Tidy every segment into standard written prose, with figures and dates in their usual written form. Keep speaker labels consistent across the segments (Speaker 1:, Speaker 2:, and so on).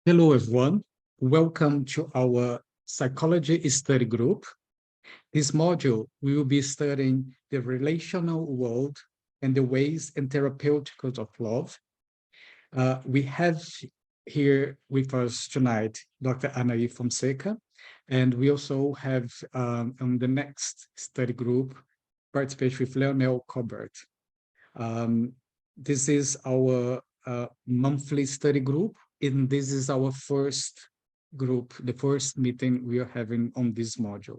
Speaker 1: Hello, everyone. Welcome to our psychology study group. This module, we will be studying the relational world and the ways and therapeutics of love. We have here with us tonight, Dr. Anahy Fonseca, and we also have on the next study group, participate with Leonel Colbert. This is our monthly study group, and this is our first group, the first meeting we are having on this module.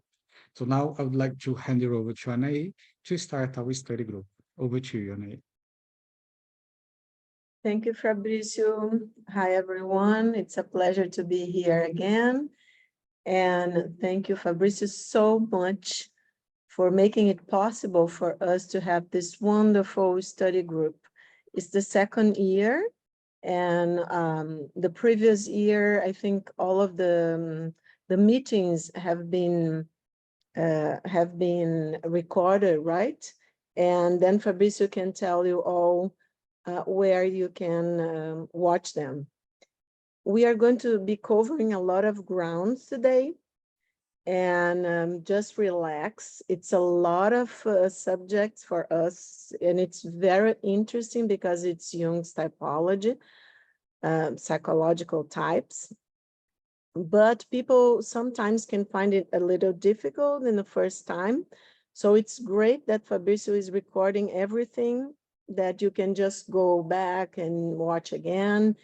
Speaker 1: So now I would like to hand it over to Anahy to start our study group. Over to you, Anahy.
Speaker 2: Thank you, Fabricio. Hi, everyone. It's a pleasure to be here again. And thank you, Fabricio, so much for making it possible for us to have this wonderful study group. It's the second year, and the previous year, I think all of the meetings have been recorded, right? And then Fabricio can tell you all where you can watch them. We are going to be covering a lot of grounds today, and just relax. It's a lot of subjects for us, and it's very interesting because it's Jung's typology, psychological types. But people sometimes can find it a little difficult in the first time. So it's great that Fabricio is recording everything, that you can just go back and watch again.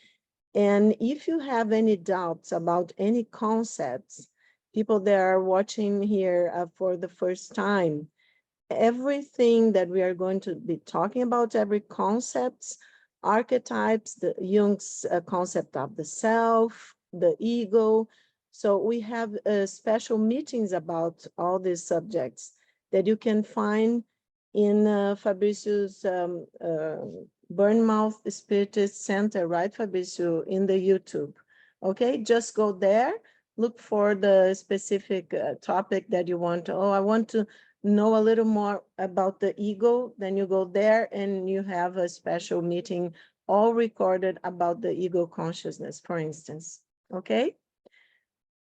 Speaker 2: And if you have any doubts about any concepts, people that are watching here for the first time, everything that we are going to be talking about, every concepts, archetypes, the Jung's concept of the self, the ego. So we have special meetings about all these subjects that you can find in Fabricio's Bournemouth Spiritist Center, right, Fabricio, in the YouTube. Okay, just go there, look for the specific topic that you want to, I want to know a little more about the ego, then you go there and you have a special meeting all recorded about the ego consciousness, for instance, okay?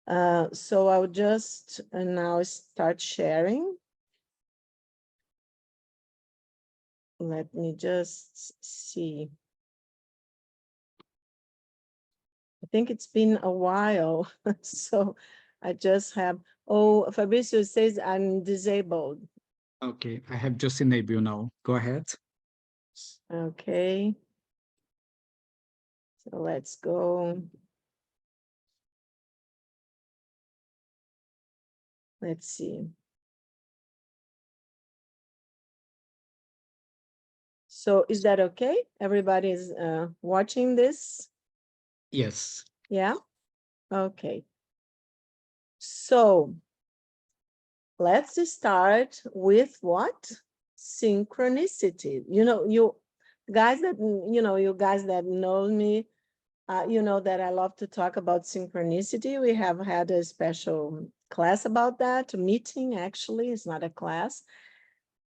Speaker 2: So I'll just now start sharing. Let me just see. I think it's been a while, so I just have, Fabricio says I'm disabled.
Speaker 1: Okay, I have just enabled you now. Go ahead.
Speaker 2: Okay. So let's go. Let's see. So is that okay? Everybody's watching this?
Speaker 1: Yes.
Speaker 2: Yeah? Okay. So let's start with what? Synchronicity. You guys that, you guys that know me, you know that I love to talk about synchronicity. We have had a special class about that, a meeting actually, it's not a class.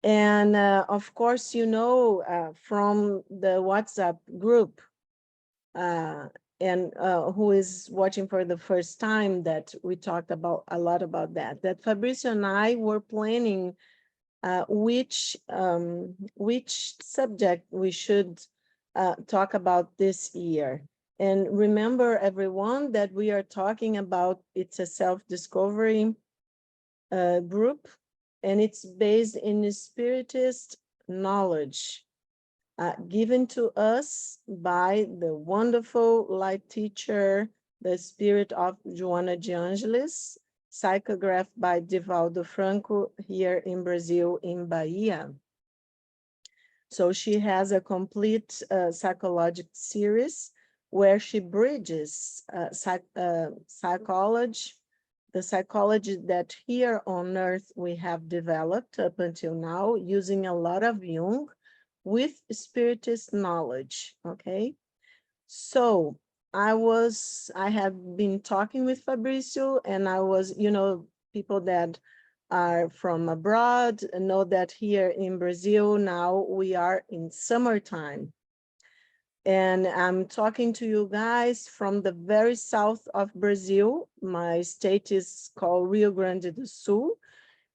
Speaker 2: And of course, from the WhatsApp group, and who is watching for the first time, that we talked about a lot about that Fabricio and I were planning which subject we should talk about this year. And remember, everyone, that we are talking about, it's a self-discovery group, and it's based in Spiritist knowledge given to us by the wonderful light teacher, the Spirit of Joana de Angelis, psychographed by Divaldo Franco here in Brazil, in Bahia. So she has a complete psychological series where she bridges psychology, the psychology that here on Earth we have developed up until now, using a lot of Jung with Spiritist knowledge, okay? So I have been talking with Fabricio, and I was, people that are from abroad know that here in Brazil now we are in summertime. And I'm talking to you guys from the very south of Brazil. My state is called Rio Grande do Sul,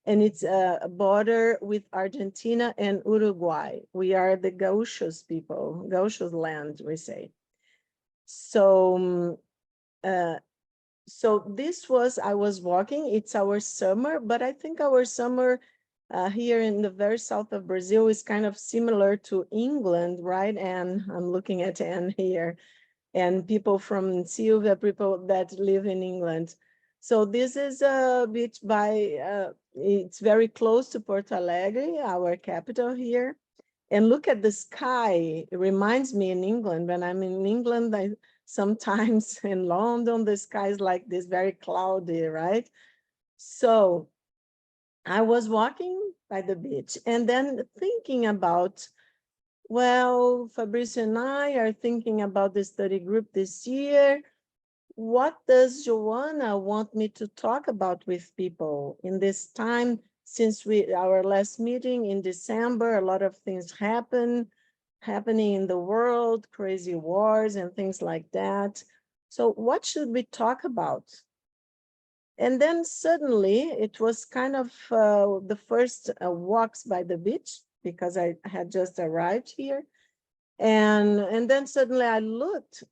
Speaker 2: and it's a border with Argentina and Uruguay. We are the Gauchos people, Gauchos land, we say. So, so this was, I was walking, it's our summer, but I think our summer here in the very south of Brazil is kind of similar to England, right? And I'm looking at Anne here, and people from Silvia, people that live in England. So this is a beach by, it's very close to Porto Alegre, our capital here. And look at the sky. It reminds me in England, when I'm in England, I sometimes in London, the sky is like this, very cloudy, right? So I was walking by the beach and then thinking about, well, Fabrice and I are thinking about the study group this year. What does Joanna want me to talk about with people in this time? Since our last meeting in December, a lot of things happening in the world, crazy wars and things like that. So what should we talk about? And then suddenly it was kind of the first walks by the beach, because I had just arrived here. And then suddenly I looked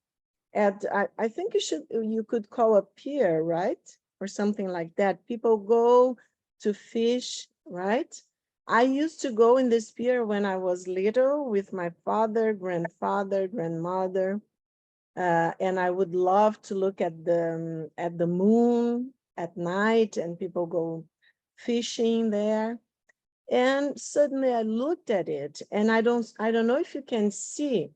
Speaker 2: at, I think you could call a pier, right? Or something like that. People go to fish, right? I used to go in this pier when I was little with my father, grandfather, grandmother. And I would love to look at the moon at night, and people go fishing there. And suddenly I looked at it, and I don't know if you can see,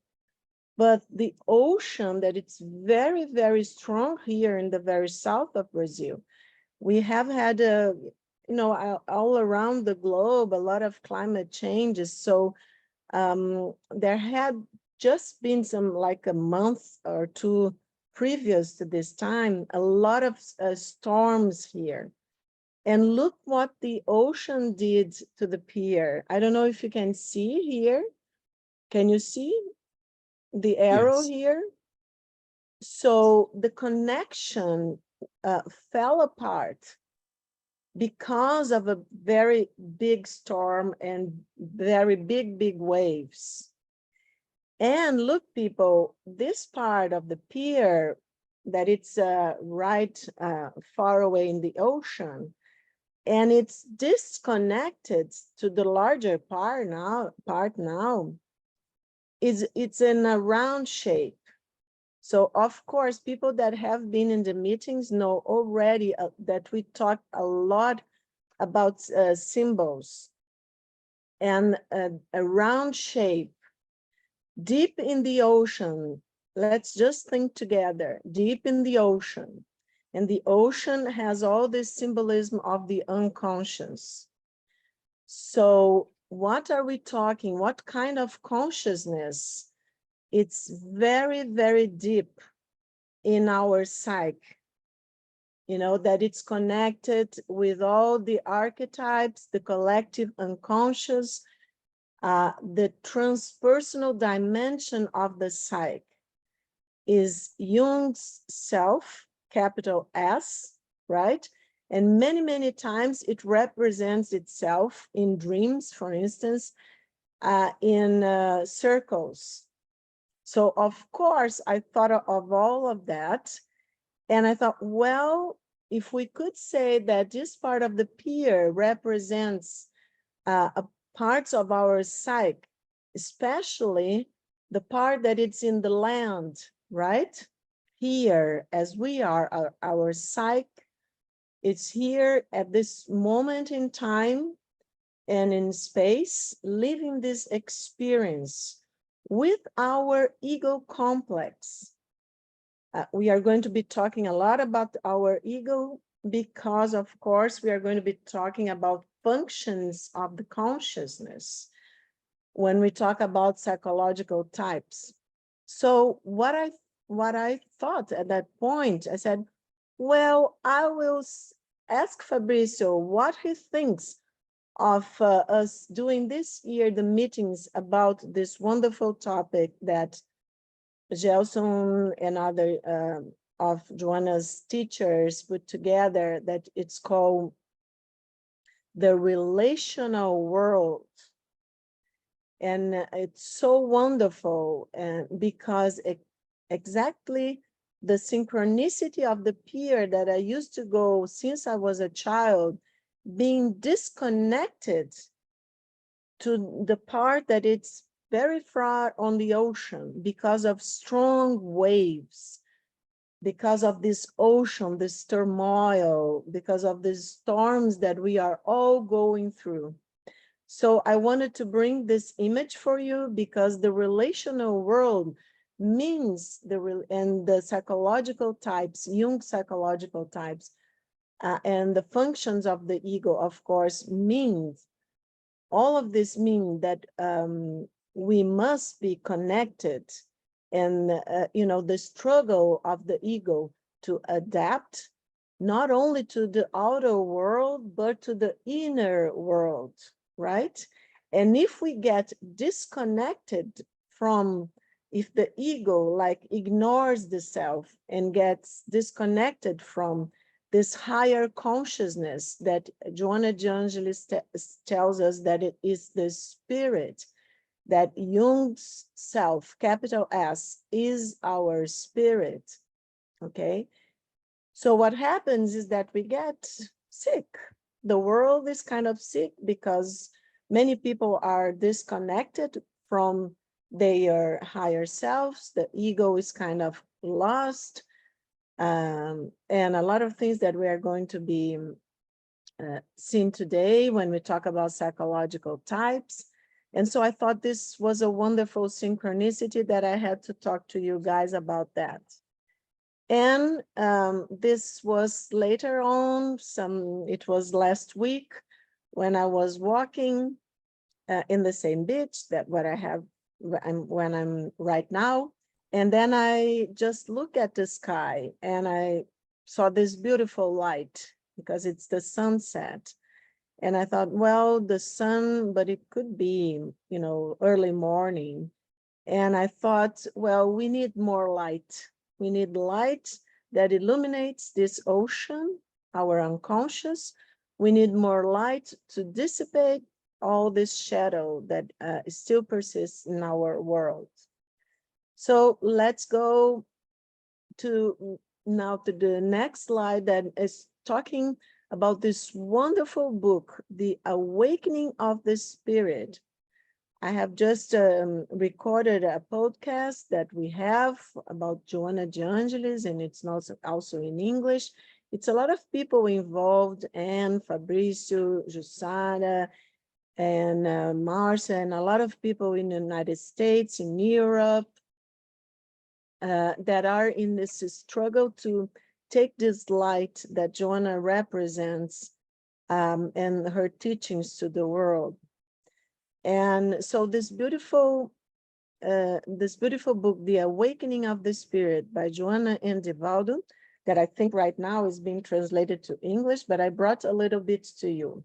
Speaker 2: but the ocean, that it's very, very strong here in the very south of Brazil. We have had all around the globe, a lot of climate changes. So there had just been some, like a month or two previous to this time, a lot of storms here. And look what the ocean did to the pier. I don't know if you can see here. Can you see the arrow
Speaker 1: Yes.
Speaker 2: here? So the connection fell apart because of a very big storm and very big waves. And look, people, this part of the pier that it's right far away in the ocean, and it's disconnected to the larger part now, it's in a round shape. So of course, people that have been in the meetings know already that we talk a lot about symbols, and a round shape deep in the ocean. Let's just think together, deep in the ocean. And the ocean has all this symbolism of the unconscious. So what are we talking? What kind of consciousness? It's very, very deep in our psyche, that it's connected with all the archetypes, the collective unconscious, the transpersonal dimension of the psyche is Jung's self, capital S, right? And many times it represents itself in dreams, for instance, in circles. So of course, I thought of all of that. And I thought, well, if we could say that this part of the pier represents parts of our psyche, especially the part that it's in the land, right? Here, as we are, our psyche, it's here at this moment in time and in space, living this experience with our ego complex. We are going to be talking a lot about our ego because, of course, we are going to be talking about functions of the consciousness when we talk about psychological types. So what I thought at that point, I said, well, I will ask Fabrizio what he thinks of us doing this year the meetings about this wonderful topic that Gelson and other of Joanna's teachers put together, that it's called the relational world. And it's so wonderful, and because exactly the synchronicity of the pier that I used to go since I was a child, being disconnected to the part that it's very far on the ocean because of strong waves, because of this ocean, this turmoil, because of these storms that we are all going through. So I wanted to bring this image for you because the relational world means and the psychological types, Jung psychological types, and the functions of the ego, of course, means, all of this mean that we must be connected, and the struggle of the ego to adapt not only to the outer world but to the inner world, right? And if we get disconnected from, if the ego like ignores the self and gets disconnected from this higher consciousness that Joanna de Angelis tells us that it is the spirit, that Jung's self, capital S, is our spirit, okay? So what happens is that we get sick. The world is kind of sick because many people are disconnected from their higher selves. The ego is kind of lost. And a lot of things that we are going to be seen today when we talk about psychological types. And so I thought this was a wonderful synchronicity that I had to talk to you guys about that. And this was later on, it was last week when I was walking in the same beach that what I have when I'm right now. And then I just look at the sky and I saw this beautiful light because it's the sunset. And I thought, well, the sun, but it could be, early morning. And I thought, well, we need more light. We need light that illuminates this ocean, our unconscious. We need more light to dissipate all this shadow that still persists in our world. So let's go to now to the next slide that is talking about this wonderful book, The Awakening of the Spirit. I have just recorded a podcast that we have about Joanna de Angelis, and it's also in English. It's a lot of people involved, and Fabrício, Jussara, and Marcia, and a lot of people in the United States, in Europe, that are in this struggle to take this light that Joanna represents and her teachings to the world. And so this beautiful book, The Awakening of the Spirit by Joanna and Divaldo, that I think right now is being translated to English, but I brought a little bit to you.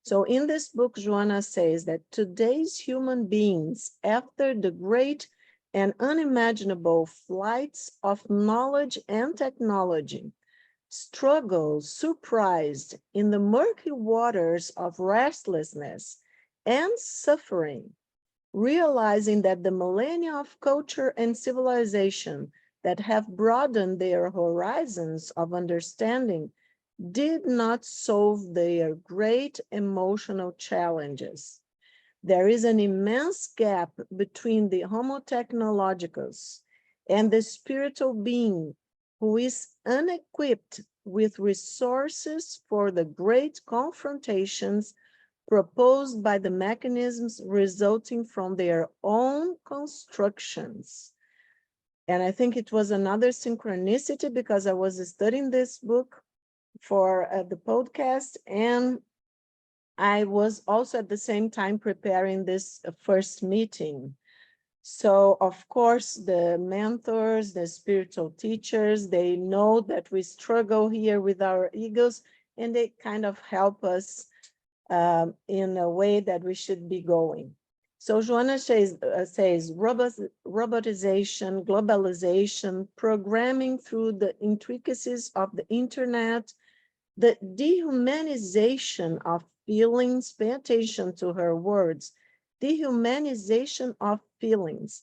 Speaker 2: So in this book, Joanna says that today's human beings, after the great and unimaginable flights of knowledge and technology, struggle surprised in the murky waters of restlessness and suffering, realizing that the millennia of culture and civilization that have broadened their horizons of understanding did not solve their great emotional challenges. There is an immense gap between the Homo technologicus and the spiritual being who is unequipped with resources for the great confrontations proposed by the mechanisms resulting from their own constructions. And I think it was another synchronicity because I was studying this book for the podcast, and I was also at the same time preparing this first meeting. So of course, the mentors, the spiritual teachers, they know that we struggle here with our egos, and they kind of help us in a way that we should be going. So Joanna says robotization, globalization, programming through the intricacies of the internet, the dehumanization of feelings. Pay attention to her words. Dehumanization of feelings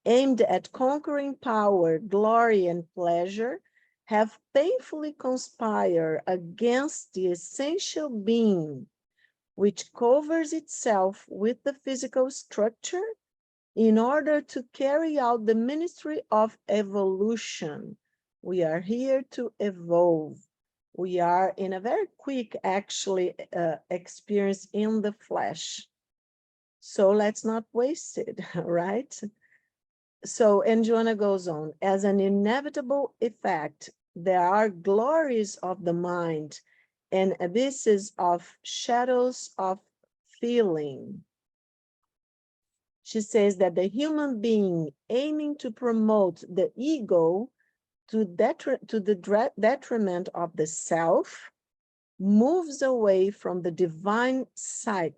Speaker 2: aimed at conquering power, glory, and pleasure have painfully conspired against the essential being, which covers itself with the physical structure in order to carry out the ministry of evolution. We are here to evolve. We are in a very quick, actually, experience in the flesh. So let's not waste it, right? So, and Joanna goes on, as an inevitable effect, there are glories of the mind and abysses of shadows of feeling. She says that the human being aiming to promote the ego to the detriment of the self moves away from the divine psyche,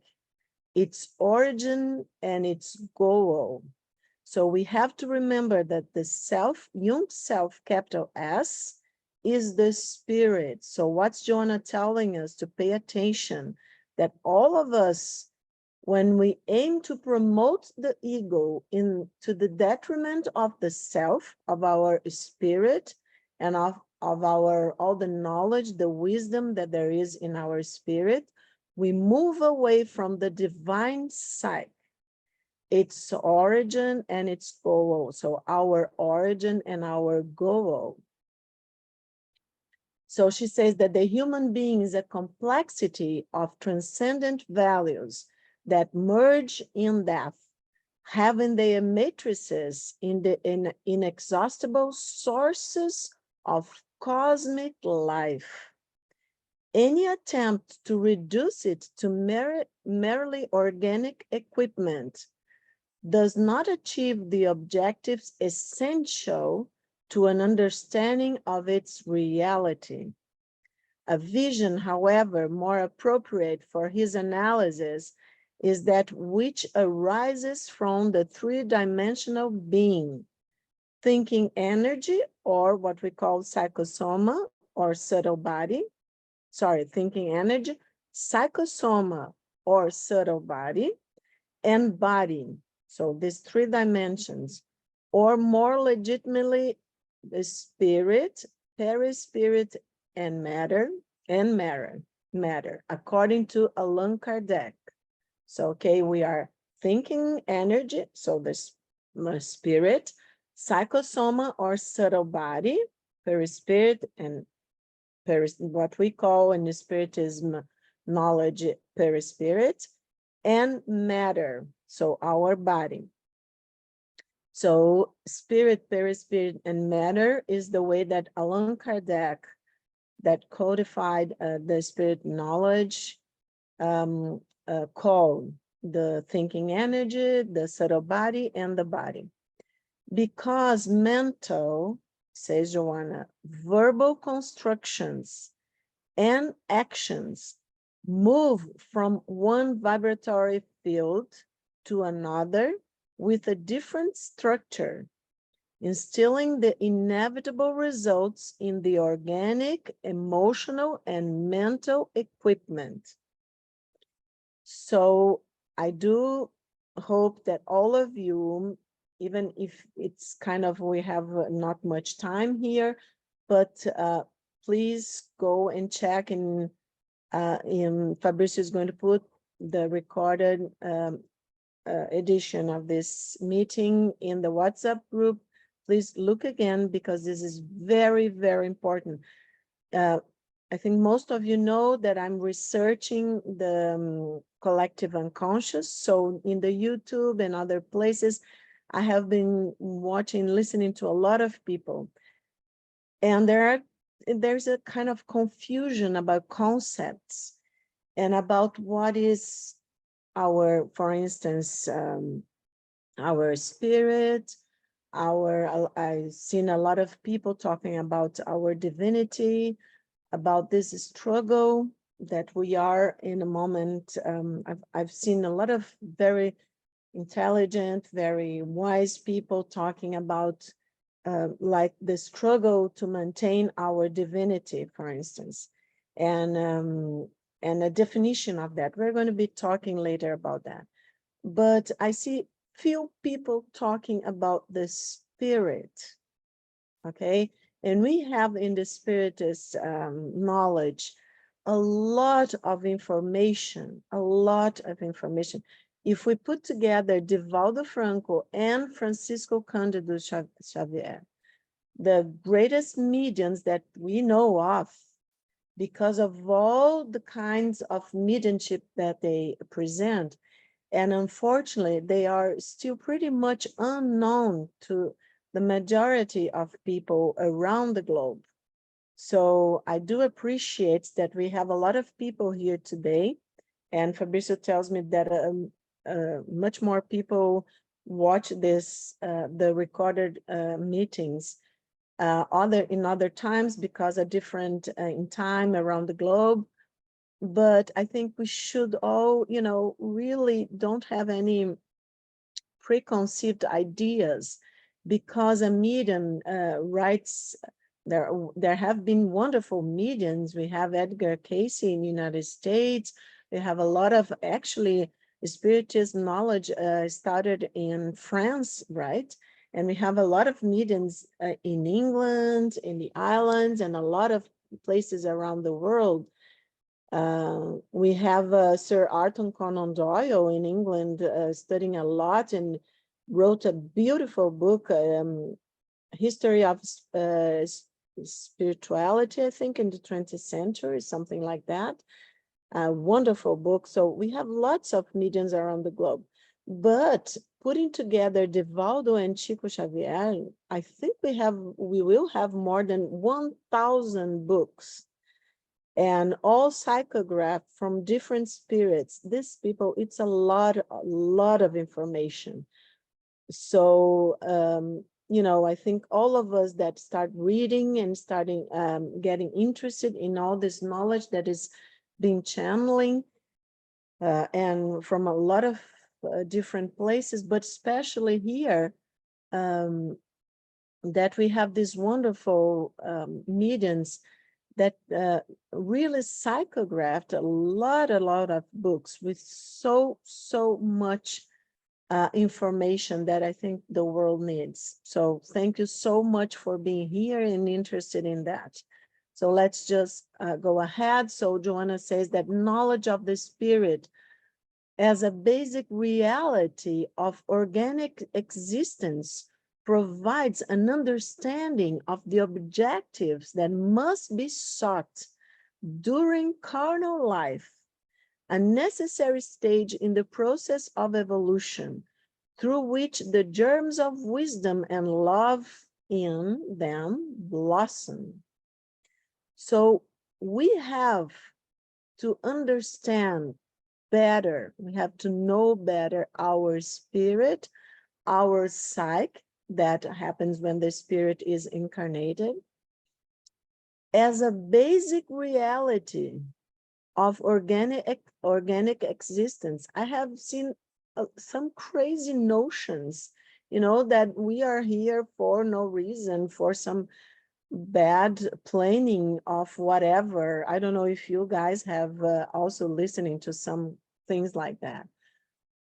Speaker 2: its origin and its goal. So we have to remember that the self, Jung's self, capital S, is the spirit. So what's Joanna telling us? To pay attention that all of us, when we aim to promote the ego to the detriment of the self, of our spirit, and of our all the knowledge, the wisdom that there is in our spirit, we move away from the divine psyche, its origin and its goal. So our origin and our goal. So she says that the human being is a complexity of transcendent values that merge in depth, having their matrices in the inexhaustible sources of cosmic life. Any attempt to reduce it to merely organic equipment does not achieve the objectives essential to an understanding of its reality. A vision, however, more appropriate for his analysis is that which arises from the three-dimensional being, thinking energy, or what we call psychosoma, or subtle body. Sorry, thinking energy, psychosoma, or subtle body, and body. So these three dimensions, or more legitimately, the spirit, perispirit, and matter, according to Allan Kardec. So, okay, we are thinking energy, so this spirit, psychosoma or subtle body, perispirit, and what we call in the spiritism knowledge, perispirit, and matter, so our body. So spirit, perispirit, and matter is the way that Allan Kardec that codified the spirit knowledge called the thinking energy, the subtle body, and the body. Because mental, says Joanna, verbal constructions and actions move from one vibratory field to another with a different structure, instilling the inevitable results in the organic, emotional, and mental equipment. So I do hope that all of you, even if it's kind of, we have not much time here, but please go and check in Fabricio is going to put the recorded edition of this meeting in the WhatsApp group. Please look again, because this is very, very important. I think most of you know that I'm researching the collective unconscious. So in the YouTube and other places, I have been watching, listening to a lot of people. And there's a kind of confusion about concepts and about what is our, for instance, our spirit, I've seen a lot of people talking about our divinity, about this struggle that we are in a moment. I've seen a lot of very intelligent, very wise people talking about like the struggle to maintain our divinity, for instance, and a definition of that. We're going to be talking later about that. But I see few people talking about the spirit, okay? And we have in the spiritist knowledge a lot of information, a lot of information. If we put together Divaldo Franco and Francisco Cândido Xavier, the greatest mediums that we know of, because of all the kinds of mediumship that they present, and unfortunately, they are still pretty much unknown to the majority of people around the globe. So I do appreciate that we have a lot of people here today. And Fabrizio tells me that much more people watch this, the recorded meetings in other times because are different in time around the globe. But I think we should all, really don't have any preconceived ideas, because a medium writes, there have been wonderful mediums. We have Edgar Casey in the United States. We have a lot of actually spiritist knowledge started in France, right? And we have a lot of mediums in England, in the islands, and a lot of places around the world. We have Sir Arthur Conan Doyle in England studying a lot and wrote a beautiful book, History of Spirituality, I think, in the 20th century, something like that. A wonderful book. So we have lots of mediums around the globe. But putting together Divaldo and Chico Xavier, I think we will have more than 1,000 books, and all psychographed from different spirits. These people, it's a lot of information. So, I think all of us that start reading and starting getting interested in all this knowledge that is being channeling, and from a lot of different places, but especially here, that we have these wonderful mediums that really psychographed a lot of books with so much information that I think the world needs. So thank you so much for being here and interested in that. So let's just go ahead. So Joanna says that knowledge of the spirit as a basic reality of organic existence provides an understanding of the objectives that must be sought during carnal life, a necessary stage in the process of evolution, through which the germs of wisdom and love in them blossom. So we have to understand better, we have to know better our spirit, our psyche, that happens when the spirit is incarnated, as a basic reality of organic existence. I have seen some crazy notions, that we are here for no reason, for some bad planning of whatever. I don't know if you guys have also listening to some things like that.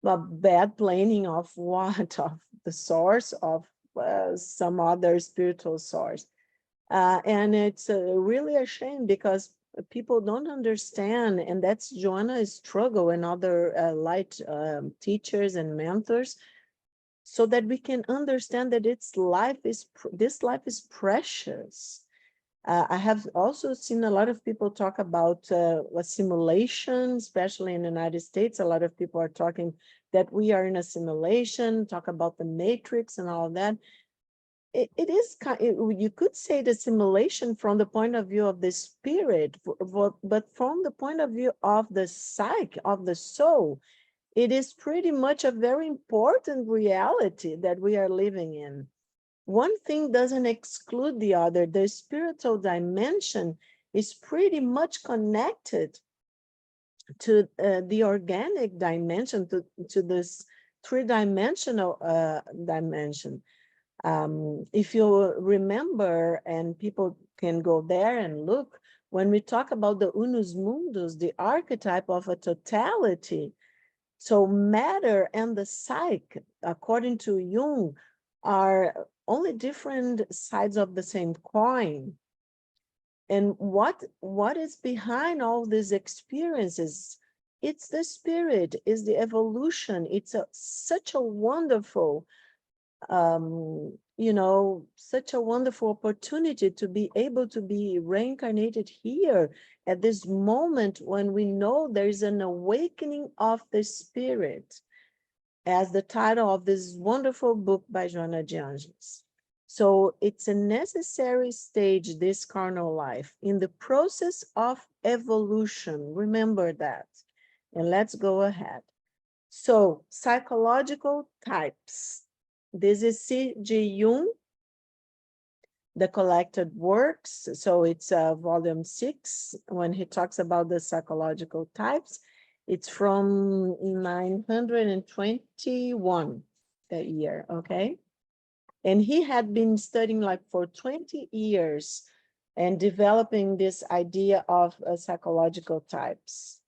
Speaker 2: But bad planning of what? Of the source of some other spiritual source. And it's really a shame, because people don't understand, and that's Joanna's struggle and other light teachers and mentors, so that we can understand that this life is precious. I have also seen a lot of people talk about a simulation, especially in the United States. A lot of people are talking that we are in a simulation, talk about the matrix and all of that. It is you could say the simulation from the point of view of the spirit, but from the point of view of the psyche, of the soul, it is pretty much a very important reality that we are living in. One thing doesn't exclude the other. The spiritual dimension is pretty much connected to the organic dimension, three-dimensional dimension. If you remember, and people can go there and look, when we talk about the unus mundus, the archetype of a totality, so matter and the psyche, according to Jung, are only different sides of the same coin. And what is behind all these experiences? It's the spirit, is the evolution. It's such a wonderful, such a wonderful opportunity to be able to be reincarnated here at this moment when we know there is an awakening of the spirit, as the title of this wonderful book by Joana de Angelis. So it's a necessary stage, this carnal life, in the process of evolution. Remember that. And let's go ahead. So psychological types. This is C.G. Jung, the collected works. So it's volume 6, when he talks about the psychological types. It's from 921, that year, okay? And he had been studying like for 20 years and developing this idea of psychological types.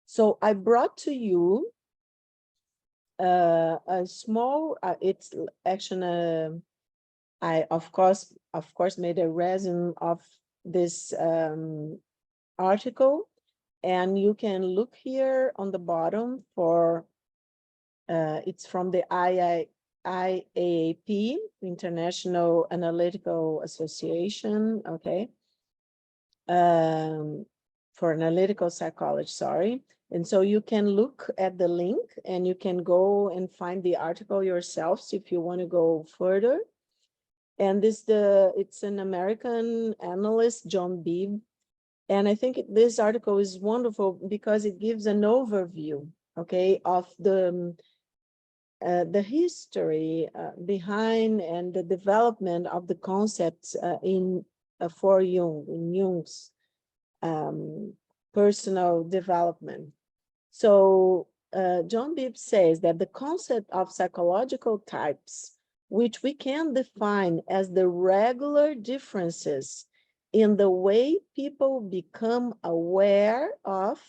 Speaker 2: So I brought to you a small, it's actually, I of course made a resume of this article, and you can look here on the bottom for, it's from the IAAP, International Analytical Association, okay, for analytical psychology, sorry. And so you can look at the link and you can go and find the article yourselves if you want to go further. And it's an American analyst, John Beebe. And I think this article is wonderful because it gives an overview, okay, of the history behind and the development of the concepts for Jung, in Jung's personal development. So John Beebe says that the concept of psychological types, which we can define as the regular differences in the way people become aware of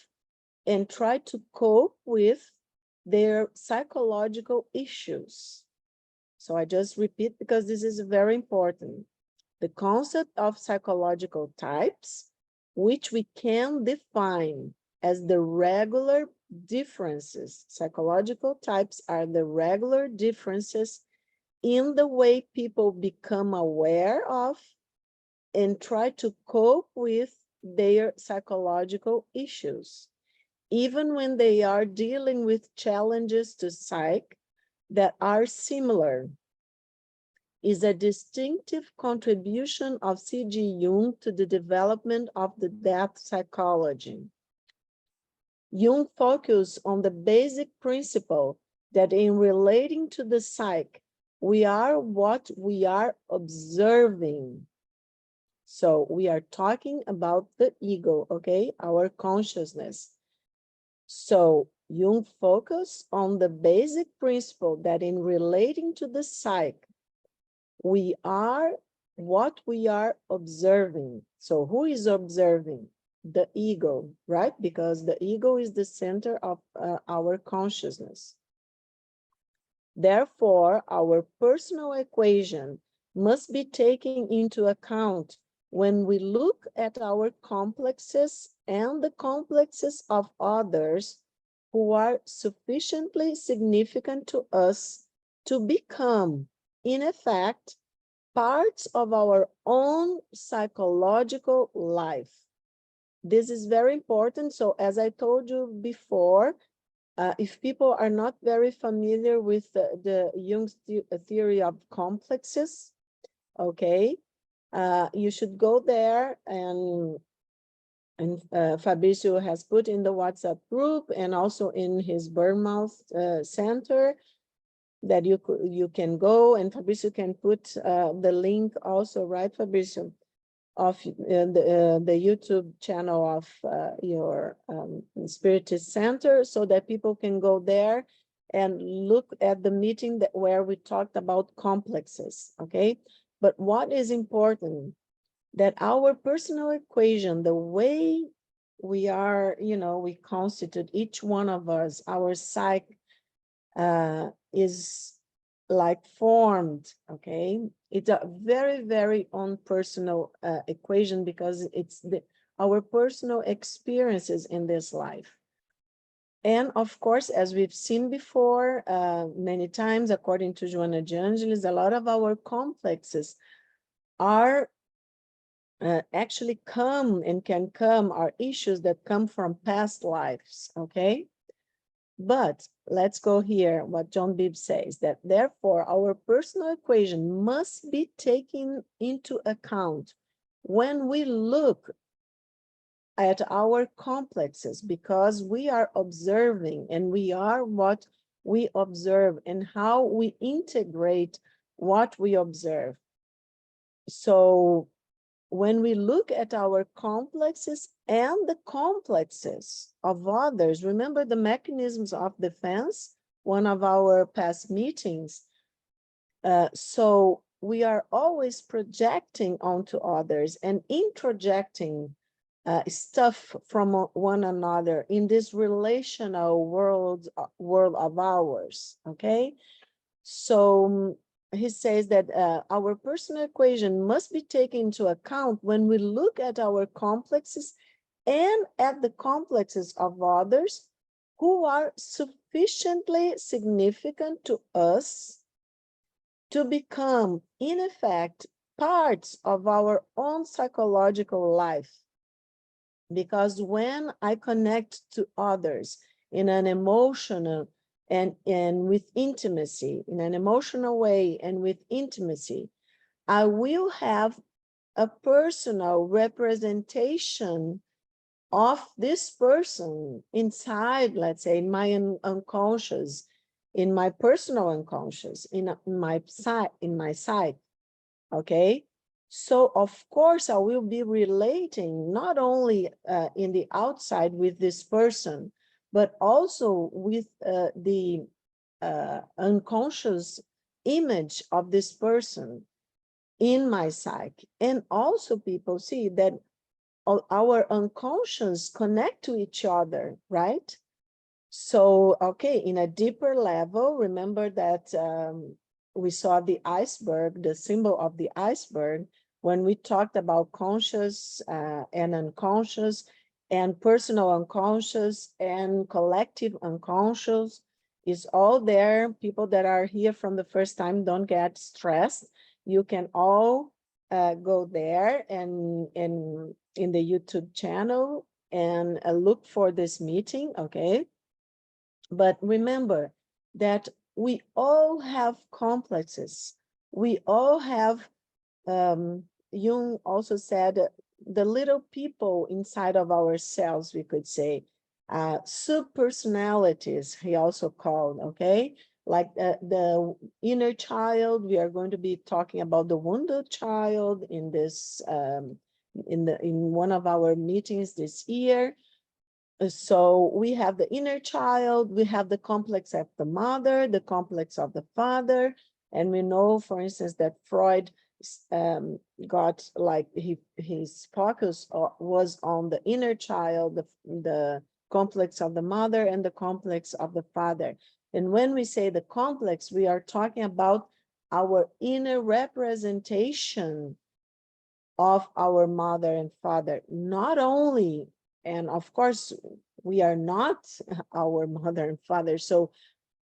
Speaker 2: and try to cope with their psychological issues. So I just repeat because this is very important. The concept of psychological types, which we can define as the regular differences. Psychological types are the regular differences in the way people become aware of and try to cope with their psychological issues, even when they are dealing with challenges to psyche that are similar, is a distinctive contribution of C.G. Jung to the development of the depth psychology. Jung focused on the basic principle that in relating to the psyche, we are what we are observing. So we are talking about the ego, okay, our consciousness. So Jung focused on the basic principle that in relating to the psyche, we are what we are observing. So who is observing? The ego, right? Because the ego is the center of our consciousness. Therefore, our personal equation must be taken into account when we look at our complexes and the complexes of others who are sufficiently significant to us to become, in effect, parts of our own psychological life. This is very important. So as I told you before, if people are not very familiar with the Jung's theory of complexes, okay, you should go there, and Fabrizio has put in the WhatsApp group and also in his Bournemouth center that you can go, and Fabrizio can put the link also, right, Fabrizio, of the YouTube channel of your Spiritist Center, so that people can go there and look at the meeting where we talked about complexes, okay? But what is important, that our personal equation, the way we are, we constitute each one of us, our psyche is like formed, okay? It's a very, very own personal equation, because it's our personal experiences in this life. And of course, as we've seen before, many times, according to Joanna de Angelis, a lot of our complexes are actually are issues that come from past lives, okay? But let's go here, what John Bibb says, that therefore our personal equation must be taken into account when we look at our complexes, because we are observing, and we are what we observe and how we integrate what we observe. So when we look at our complexes and the complexes of others, remember the mechanisms of defense, one of our past meetings. So we are always projecting onto others and introjecting stuff from one another in this relational world of ours, okay? So he says that our personal equation must be taken into account when we look at our complexes and at the complexes of others who are sufficiently significant to us to become, in effect, parts of our own psychological life. Because when I connect to others in an emotional and with intimacy, in an emotional way and with intimacy, I will have a personal representation of this person inside, let's say, in my unconscious, in my personal unconscious, in my psyche, okay? So of course I will be relating not only in the outside with this person, but also with the unconscious image of this person in my psyche. And also people see that our unconscious connect to each other, right? So, okay, in a deeper level, remember that we saw the iceberg, the symbol of the iceberg, when we talked about conscious and unconscious, and personal unconscious and collective unconscious is all there. People that are here from the first time, don't get stressed. You can all go there and in the YouTube channel and look for this meeting, okay? But remember that we all have complexes. We all have, Jung also said, the little people inside of ourselves, we could say, subpersonalities, he also called, okay? Like the inner child, we are going to be talking about the wounded child in this, in one of our meetings this year. So we have the inner child, we have the complex of the mother, the complex of the father, and we know, for instance, that Freud got like his focus was on the inner child, the complex of the mother and the complex of the father. And when we say the complex, we are talking about our inner representation of our mother and father, not only, and of course, we are not our mother and father. So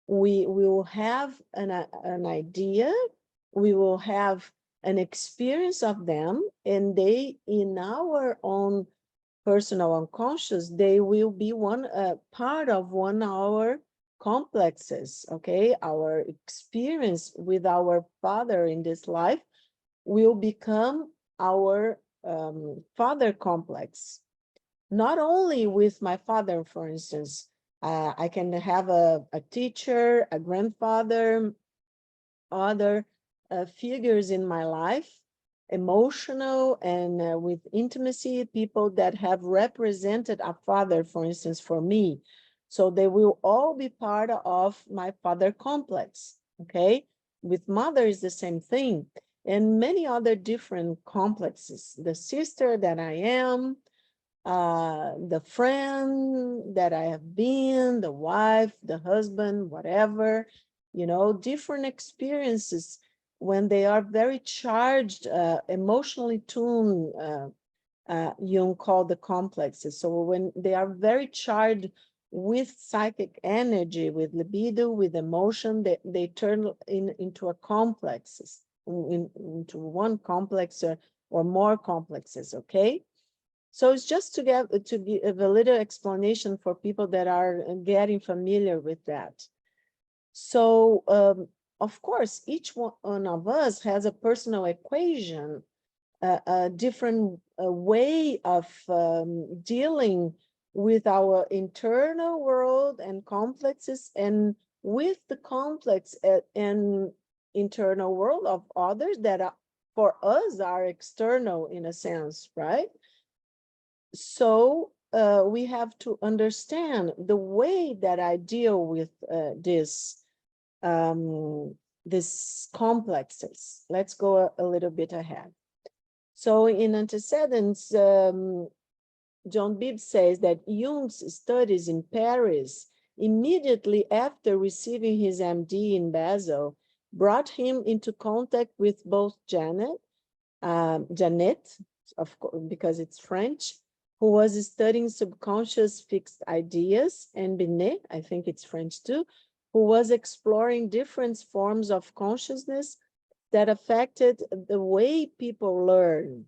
Speaker 2: we will have an idea, we will have an experience of them, and they, in our own personal unconscious, they will be one part of one of our complexes, okay? Our experience with our father in this life will become our father complex. Not only with my father, for instance, I can have a teacher, a grandfather, other figures in my life, emotional and with intimacy, people that have represented a father, for instance, for me. So they will all be part of my father complex, okay? With mother is the same thing, and many other different complexes. The sister that I am, the friend that I have been, the wife, the husband, whatever, you know, different experiences when they are very charged, emotionally tuned, Jung called the complexes. So when they are very charged with psychic energy, with libido, with emotion, they turn into a complexes, into one complex or more complexes, okay? So it's just to give a little explanation for people that are getting familiar with that. So of course, each one of us has a personal equation, a different way of dealing with our internal world and complexes, and with the complex and internal world of others that are, for us, are external in a sense, right? So we have to understand the way that I deal with this complexes. Let's go a little bit ahead. So in antecedents, John Bibb says that Jung's studies in Paris, immediately after receiving his MD in Basel, brought him into contact with both Janet, of course, because it's French, who was studying subconscious fixed ideas, and Binet, I think it's French too, who was exploring different forms of consciousness that affected the way people learn.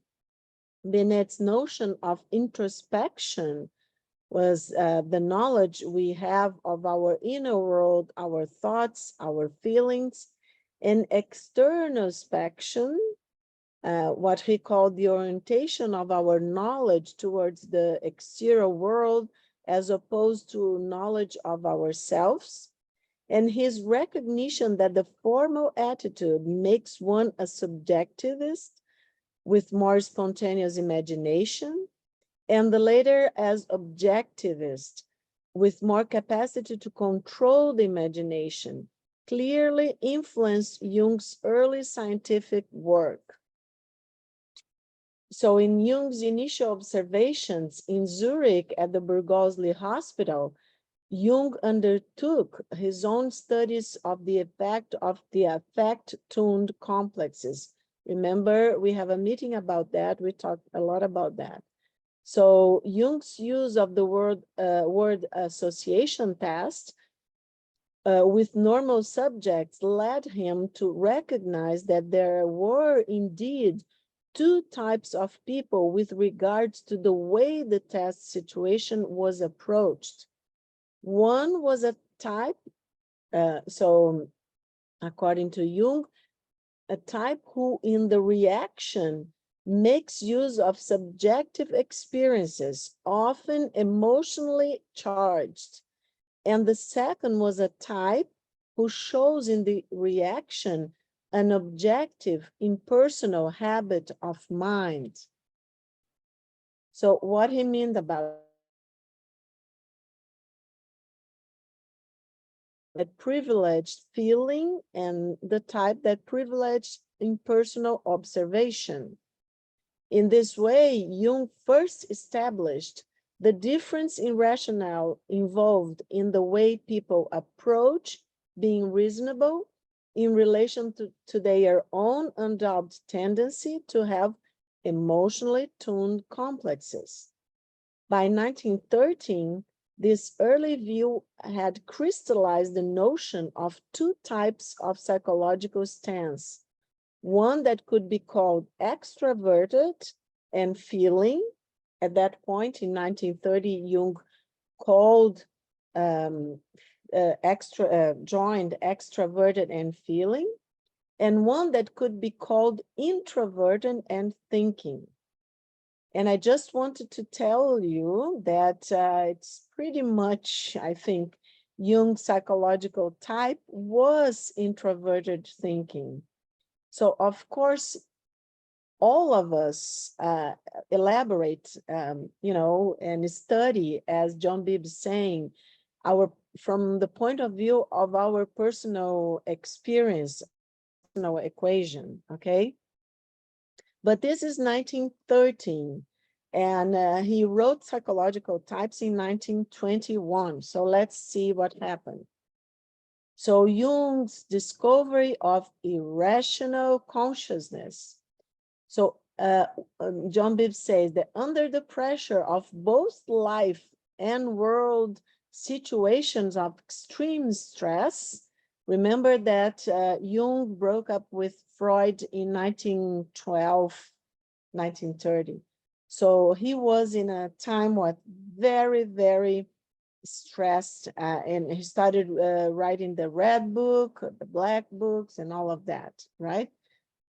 Speaker 2: Binet's notion of introspection was the knowledge we have of our inner world, our thoughts, our feelings, and externospection, what he called the orientation of our knowledge towards the exterior world as opposed to knowledge of ourselves, and his recognition that the formal attitude makes one a subjectivist with more spontaneous imagination, and the later as objectivist with more capacity to control the imagination, clearly influenced Jung's early scientific work. So in Jung's initial observations in Zurich at the Burgosli Hospital, Jung undertook his own studies of the effect of the affect-tuned complexes. Remember, we have a meeting about that. We talked a lot about that. So Jung's use of the word association test with normal subjects led him to recognize that there were indeed two types of people with regards to the way the test situation was approached. One was a type, so according to Jung, a type who in the reaction makes use of subjective experiences, often emotionally charged. And the second was a type who shows in the reaction an objective, impersonal habit of mind. So what he meant about that privileged feeling and the type that privileged impersonal observation. In this way, Jung first established the difference in rationale involved in the way people approach being reasonable in relation to their own undoubted tendency to have emotionally tuned complexes. By 1913, this early view had crystallized the notion of two types of psychological stance. One that could be called extroverted and feeling. At that point in 1930, Jung called joined extroverted and feeling, and one that could be called introverted and thinking. And I just wanted to tell you that it's pretty much, I think, Jung's psychological type was introverted thinking. So, of course, all of us elaborate, and study, as John Bibb is saying, from the point of view of our personal experience, personal equation, okay? But this is 1913, and he wrote Psychological Types in 1921. So let's see what happened. So Jung's discovery of irrational consciousness. So John Bibb says that under the pressure of both life and world situations of extreme stress, remember that Jung broke up with Freud in 1912, 1930. So he was in a time what very, very stressed, and he started writing the red book, the black books, and all of that, right?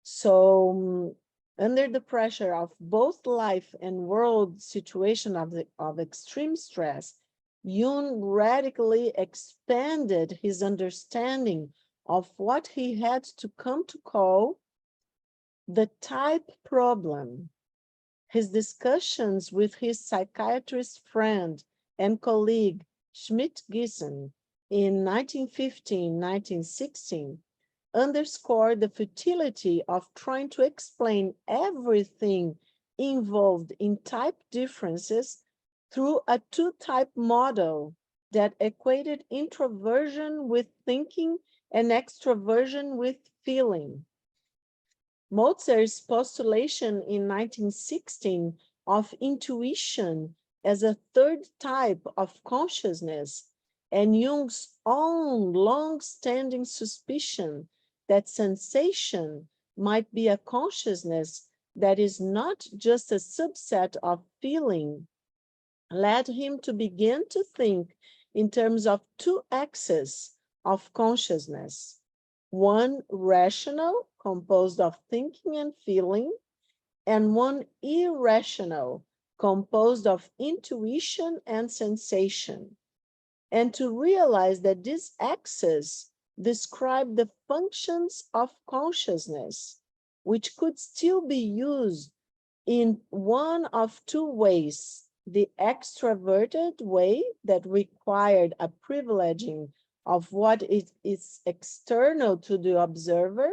Speaker 2: So under the pressure of both life and world situation of extreme stress, Jung radically expanded his understanding of what he had to come to call the type problem. His discussions with his psychiatrist friend and colleague Schmidt-Giesen in 1915, 1916 underscore the futility of trying to explain everything involved in type differences through a two-type model that equated introversion with thinking and extroversion with feeling. Mozart's postulation in 1916 of intuition as a third type of consciousness, and Jung's own long-standing suspicion that sensation might be a consciousness that is not just a subset of feeling, led him to begin to think in terms of two axes of consciousness. One rational, composed of thinking and feeling, and one irrational, composed of intuition and sensation. And to realize that these axes describe the functions of consciousness, which could still be used in one of two ways: the extroverted way that required a privileging of what is external to the observer,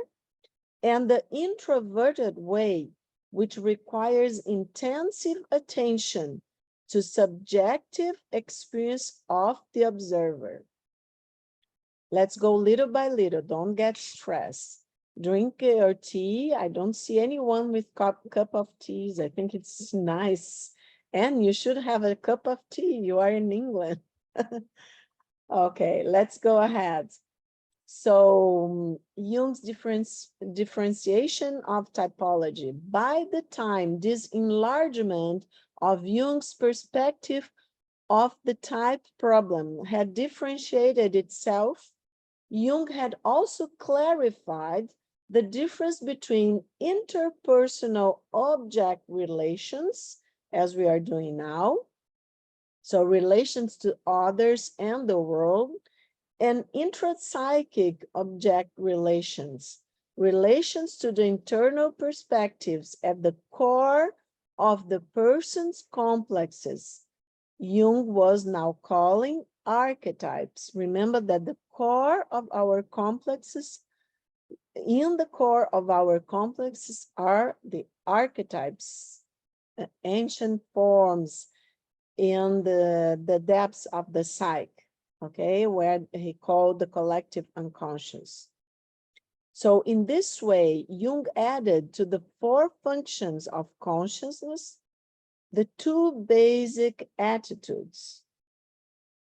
Speaker 2: and the introverted way, which requires intensive attention to subjective experience of the observer. Let's go little by little, don't get stressed. Drink your tea. I don't see anyone with cup of teas. I think it's nice. And you should have a cup of tea. You are in England. Okay, let's go ahead. So Jung's differentiation of typology. By the time this enlargement of Jung's perspective of the type problem had differentiated itself, Jung had also clarified the difference between interpersonal object relations, as we are doing now, so relations to others and the world, and intrapsychic object relations, relations to the internal perspectives at the core of the person's complexes. Jung was now calling archetypes. Remember that the core of our complexes, in the core of our complexes are the archetypes, ancient forms in the depths of the psyche, okay, where he called the collective unconscious. So in this way, Jung added to the four functions of consciousness the two basic attitudes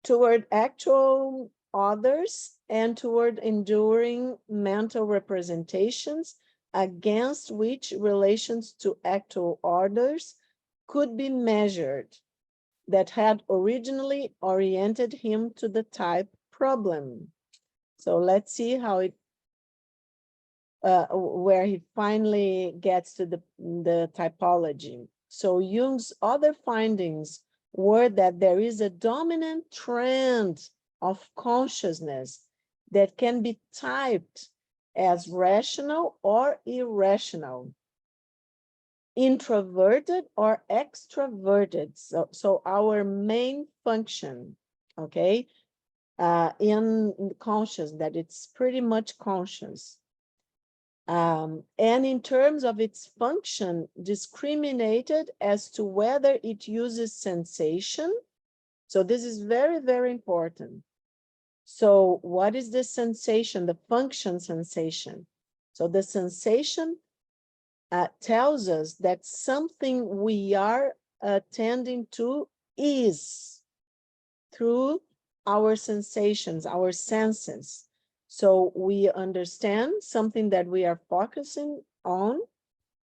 Speaker 2: toward actual others and toward enduring mental representations against which relations to actual others could be measured, that had originally oriented him to the type problem. So let's see how it, where he finally gets to the typology. So Jung's other findings were that there is a dominant trend of consciousness that can be typed as rational or irrational, introverted or extroverted. So our main function, okay, in conscious, that it's pretty much conscious. And in terms of its function, discriminated as to whether it uses sensation. So this is very, very important. So what is the sensation, the function sensation? So the sensation tells us that something we are attending to is through our sensations, our senses. So we understand something that we are focusing on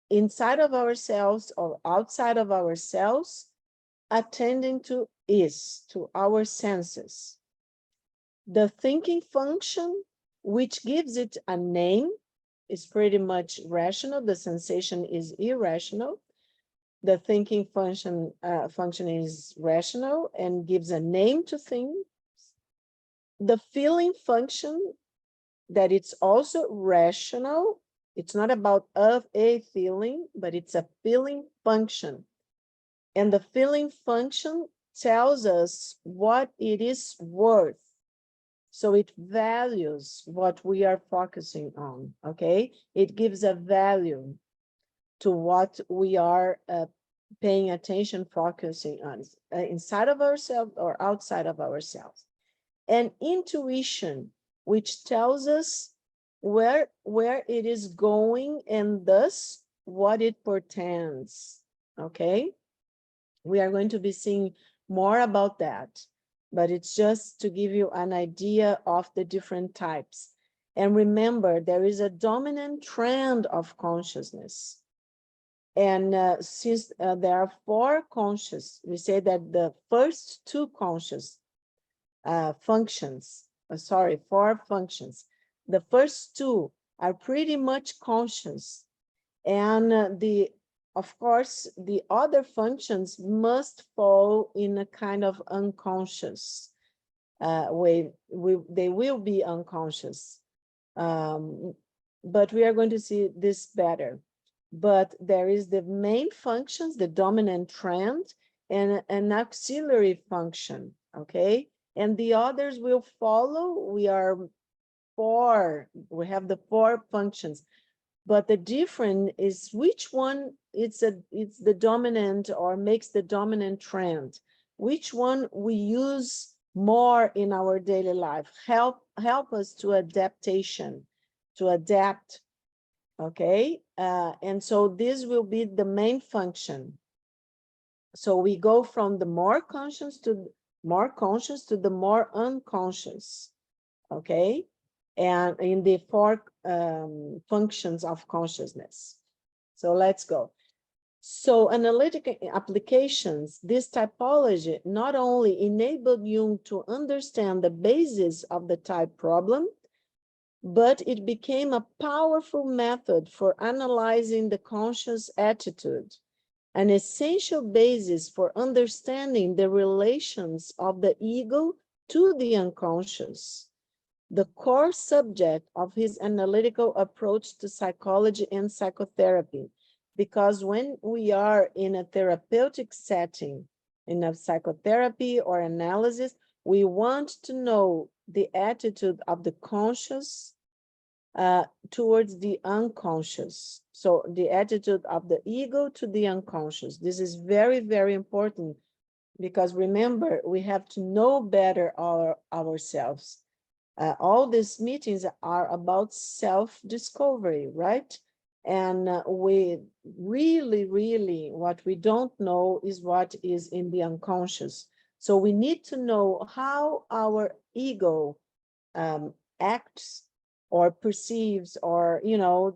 Speaker 2: inside of ourselves or outside of ourselves, attending to is, to our senses. The thinking function, which gives it a name, is pretty much rational. The sensation is irrational. The thinking function is rational and gives a name to things. The feeling function, that it's also rational. It's not about of a feeling, but it's a feeling function. And the feeling function tells us what it is worth. So it values what we are focusing on, okay? It gives a value to what we are paying attention, focusing on, inside of ourselves or outside of ourselves. And intuition, which tells us where it is going and thus what it portends, okay? We are going to be seeing more about that, but it's just to give you an idea of the different types. And remember, there is a dominant trend of consciousness. And since there are four conscious, we say that the first two conscious functions, four functions. The first two are pretty much conscious. And of course, the other functions must fall in a kind of unconscious way. They will be unconscious. But we are going to see this better. But there is the main functions, the dominant trend, and an auxiliary function, okay? And the others will follow. We have the four functions, but the difference is which one it's the dominant or makes the dominant trend, which one we use more in our daily life, help us to adaptation, to adapt, okay? And so this will be the main function. So we go from the more conscious to the more unconscious, okay? And in the four functions of consciousness. So let's go. So analytic applications, this typology not only enabled Jung to understand the basis of the type problem, but it became a powerful method for analyzing the conscious attitude, an essential basis for understanding the relations of the ego to the unconscious, the core subject of his analytical approach to psychology and psychotherapy. Because when we are in a therapeutic setting, in a psychotherapy or analysis, we want to know the attitude of the conscious towards the unconscious. So the attitude of the ego to the unconscious. This is very, very important, because remember, we have to know better ourselves. All these meetings are about self-discovery, right? And we really, what we don't know is what is in the unconscious. So we need to know how our ego acts or perceives or,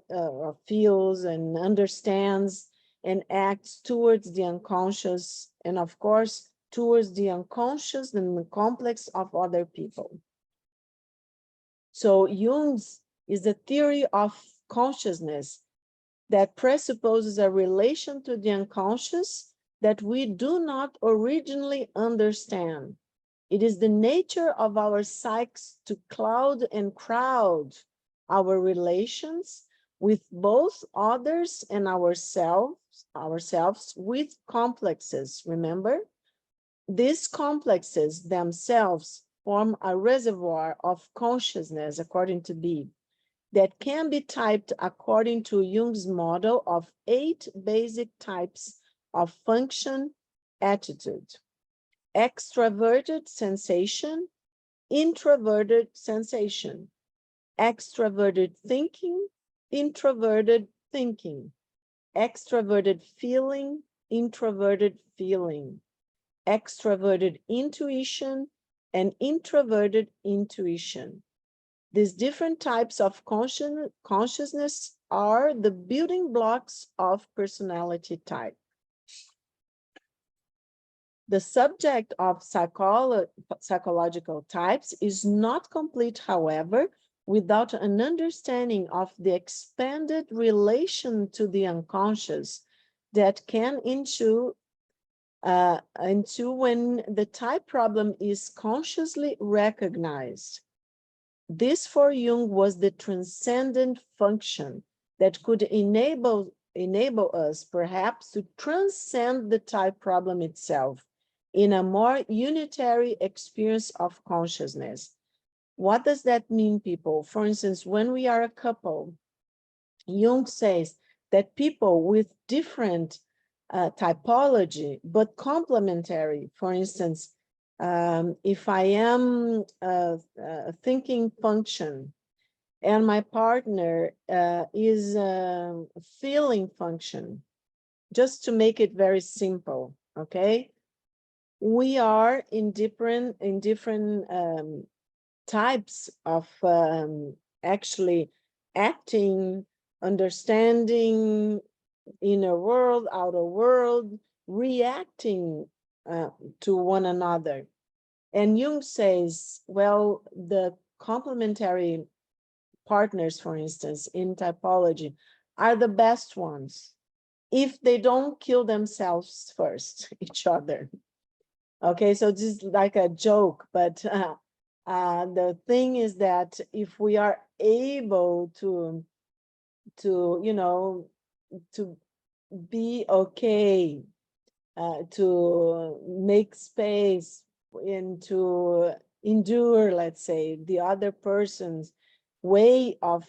Speaker 2: or feels and understands and acts towards the unconscious, and of course, towards the unconscious and the complex of other people. So Jung's is a theory of consciousness that presupposes a relation to the unconscious that we do not originally understand. It is the nature of our psyches to cloud and crowd our relations with both others and ourselves with complexes, remember? These complexes themselves form a reservoir of consciousness, according to B, that can be typed according to Jung's model of 8 basic types of function attitude: extroverted sensation, introverted sensation, extroverted thinking, introverted thinking, extroverted feeling, introverted feeling, extroverted intuition, and introverted intuition. These different types of consciousness are the building blocks of personality type. The subject of psychological types is not complete, however, without an understanding of the expanded relation to the unconscious that can ensue when the type problem is consciously recognized. This for Jung was the transcendent function that could enable us perhaps to transcend the type problem itself in a more unitary experience of consciousness. What does that mean, people? For instance, when we are a couple, Jung says that people with different typology, but complementary, for instance, if I am a thinking function and my partner is a feeling function, just to make it very simple, okay? We are in different types of actually acting, understanding, inner world, outer world, reacting to one another. And Jung says, well, the complementary partners, for instance, in typology, are the best ones if they don't kill themselves first, each other. Okay, so this is like a joke, but the thing is that if we are able to be okay, to make space and to endure, let's say, the other person's way of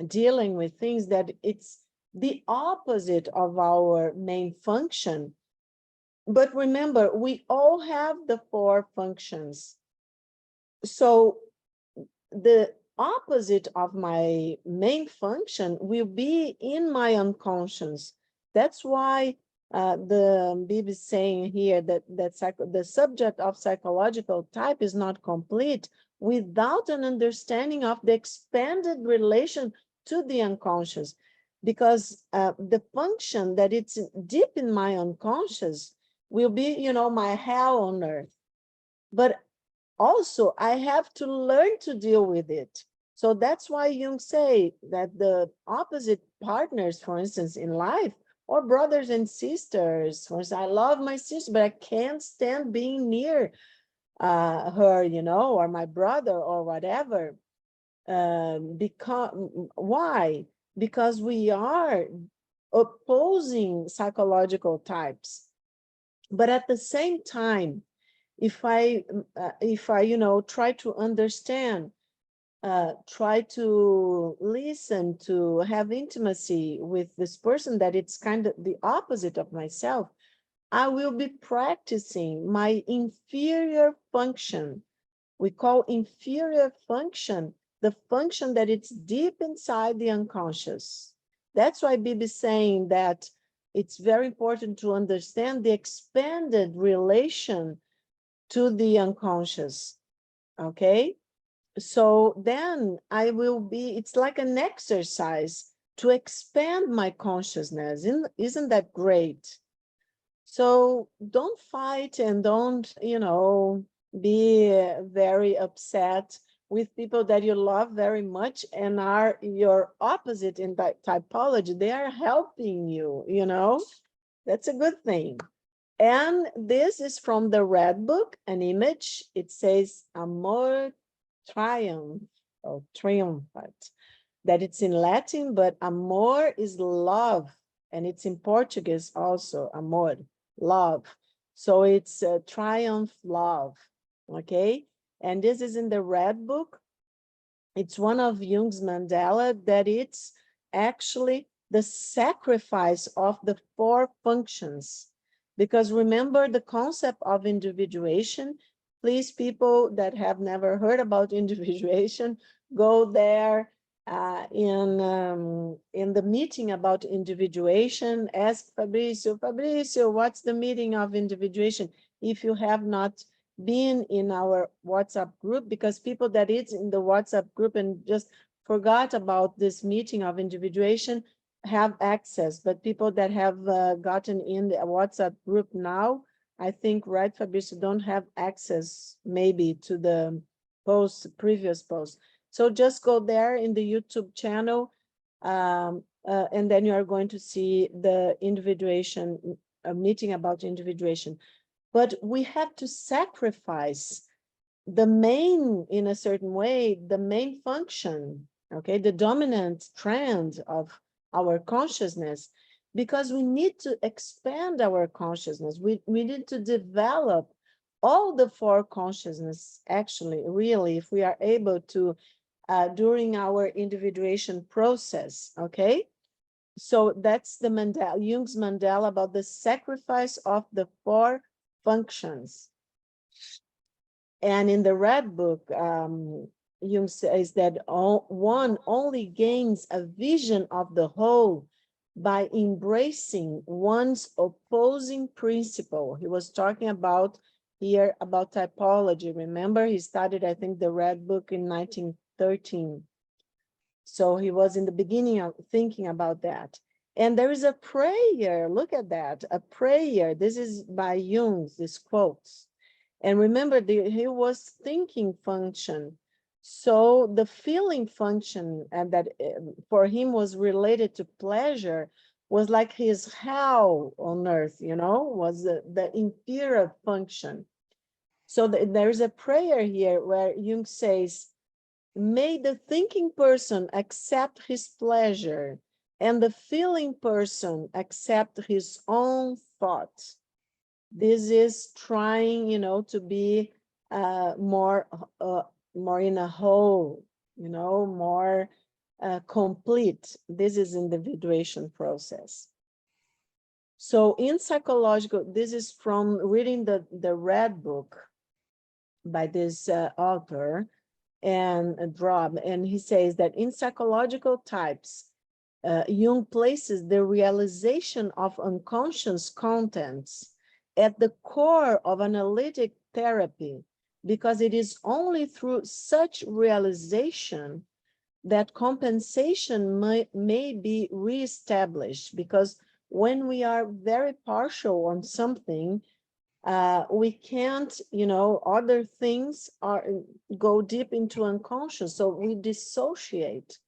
Speaker 2: dealing with things, that it's the opposite of our main function. But remember, we all have the 4 functions. So the opposite of my main function will be in my unconscious. That's why the Bib is saying here that the subject of psychological type is not complete without an understanding of the expanded relation to the unconscious, because the function that it's deep in my unconscious will be, my hell on earth. But also, I have to learn to deal with it. So that's why Jung say that the opposite partners, for instance, in life, or brothers and sisters, for instance, I love my sister, but I can't stand being near her, or my brother or whatever. Why? Because we are opposing psychological types. But at the same time, if I try to understand, try to listen, to have intimacy with this person that it's kind of the opposite of myself, I will be practicing my inferior function. We call inferior function the function that it's deep inside the unconscious. That's why Bibi is saying that it's very important to understand the expanded relation to the unconscious, okay? So then I will be, it's like an exercise to expand my consciousness. Isn't that great? So don't fight and don't, be very upset with people that you love very much and are your opposite in typology. They are helping you, That's a good thing. And this is from the Red Book, an image. It says amor triumph or triumphant, that it's in Latin, but amor is love, and it's in Portuguese also, amor, love. So it's triumph, love. okay? And this is in the Red Book. It's one of Jung's mandala that it's actually the sacrifice of the 4 functions. Because remember the concept of individuation. Please, people that have never heard about individuation, go there in the meeting about individuation. Ask Fabricio, what's the meaning of individuation? If you have not been in our WhatsApp group, because people that is in the WhatsApp group and just forgot about this meeting of individuation have access, but people that have gotten in the WhatsApp group now, I think, right, Fabricio, don't have access maybe to the previous post. So just go there in the YouTube channel, and then you are going to see the individuation, meeting about individuation. But we have to sacrifice the main, in a certain way, the main function, okay, the dominant trend of our consciousness, because we need to expand our consciousness. We need to develop all the 4 consciousness, actually, really, if we are able to, during our individuation process, okay? So that's the mandala, Jung's mandala about the sacrifice of the 4 functions. And in the Red Book, Jung says that one only gains a vision of the whole by embracing one's opposing principle. He was talking about here about typology. Remember, he started, I think, the Red Book in 1913. So he was in the beginning of thinking about that. And there is a prayer, look at that, a prayer. This is by Jung, this quotes. And remember, he was thinking function. So the feeling function, and that for him was related to pleasure, was like his hell on earth, you know, was the inferior function. So there's a prayer here where Jung says, may the thinking person accept his pleasure and the feeling person accept his own thoughts. This is trying, you know, to be more in a whole, you know, more complete. This is individuation process. So in psychological, this is from reading the Red Book by this author, and Drob, and he says that in psychological types, Jung places the realization of unconscious contents at the core of analytic therapy, because it is only through such realization that compensation may be reestablished. Because when we are very partial on something, we can't, you know, other things go deep into unconscious, so we dissociate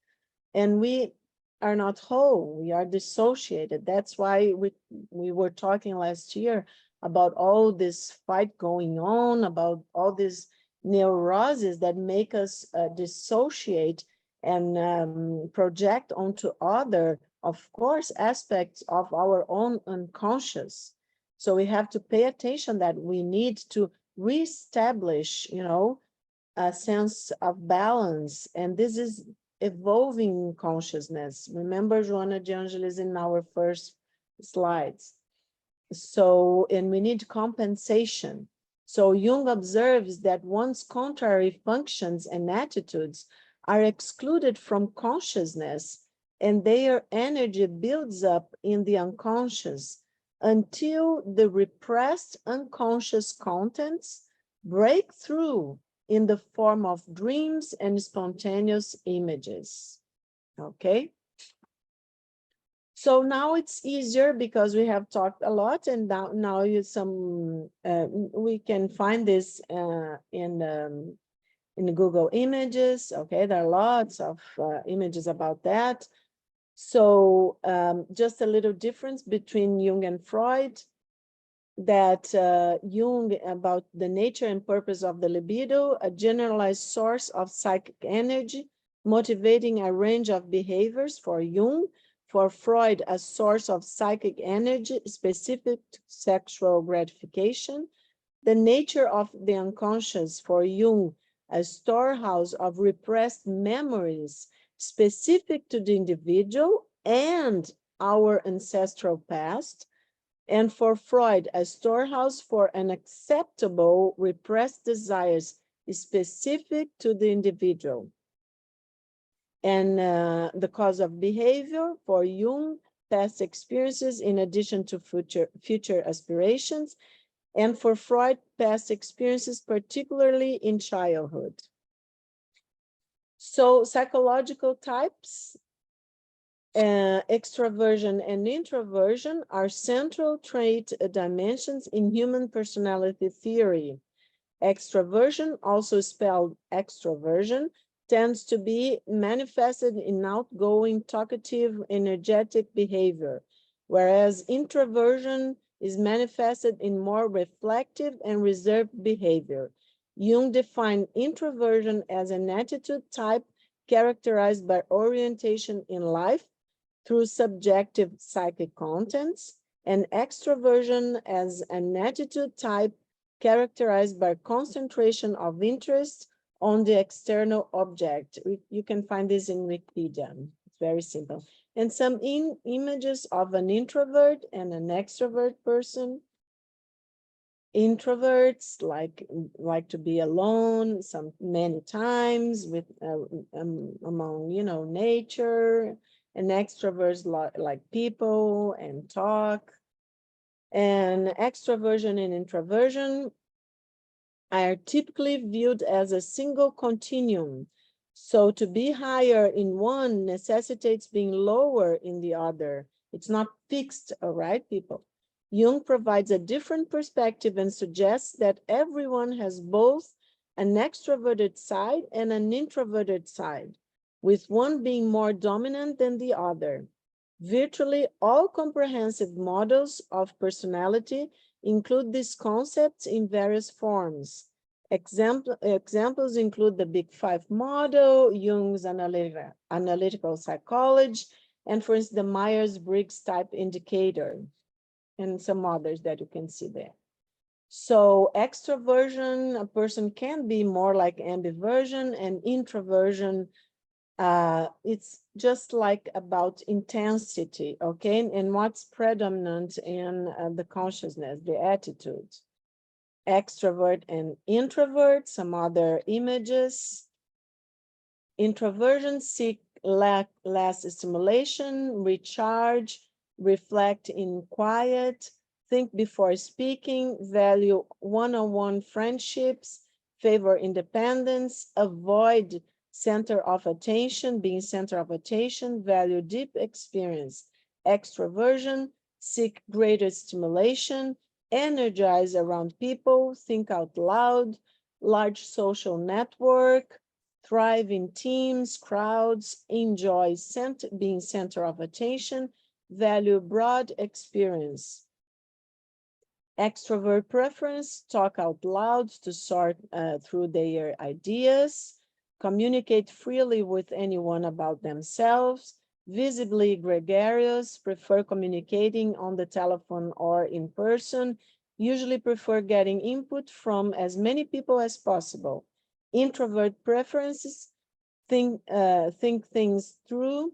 Speaker 2: and we are not whole, we are dissociated. That's why we were talking last year about all this fight going on, about all these neuroses that make us dissociate and project onto other, of course, aspects of our own unconscious. So we have to pay attention that we need to reestablish, you know, a sense of balance. And this is evolving consciousness. Remember Joana de Angelis in our first slides. So, and we need compensation. So Jung observes that one's contrary functions and attitudes are excluded from consciousness, and their energy builds up in the unconscious until the repressed unconscious contents break through in the form of dreams and spontaneous images. Okay. So now it's easier because we have talked a lot, and now we can find this in Google Images. Okay, there are lots of images about that. So just a little difference between Jung and Freud, that Jung about the nature and purpose of the libido, a generalized source of psychic energy, motivating a range of behaviors for Jung. For Freud, a source of psychic energy, specific to sexual gratification. The nature of the unconscious for Jung, a storehouse of repressed memories specific to the individual and our ancestral past, and for Freud, a storehouse for unacceptable repressed desires specific to the individual. And the cause of behavior for Jung, past experiences in addition to future aspirations, and for Freud, past experiences, particularly in childhood. So psychological types, extraversion and introversion are central trait dimensions in human personality theory. Extraversion, also spelled extroversion, tends to be manifested in outgoing, talkative, energetic behavior, whereas introversion is manifested in more reflective and reserved behavior. Jung defined introversion as an attitude type characterized by orientation in life through subjective psychic contents, and extroversion as an attitude type characterized by concentration of interest on the external object. You can find this in Wikipedia. It's very simple. And some images of an introvert and an extrovert person. Introverts like to be alone many times with among nature, and extroverts like people and talk. And extroversion and introversion are typically viewed as a single continuum. So to be higher in one necessitates being lower in the other. It's not fixed, all right, people? Jung provides a different perspective and suggests that everyone has both an extroverted side and an introverted side, with one being more dominant than the other. Virtually all comprehensive models of personality include these concepts in various forms. Examples include the Big Five model, Jung's analytical psychology, and for instance, the Myers-Briggs type indicator, and some others that you can see there. So extroversion, a person can be more like ambiversion, and introversion, it's just like about intensity, okay? And what's predominant in the consciousness, the attitude. Extrovert and introvert, some other images. Introversion seek less stimulation, recharge, reflect in quiet, think before speaking, value one-on-one friendships, favor independence, avoid center of attention, being center of attention, value deep experience. Extroversion, seek greater stimulation, energize around people, think out loud, large social network, thrive in teams, crowds, enjoy being center of attention, value broad experience. Extrovert preference, talk out loud to sort through their ideas, communicate freely with anyone about themselves, visibly gregarious, prefer communicating on the telephone or in person, usually prefer getting input from as many people as possible. Introvert preferences, think things through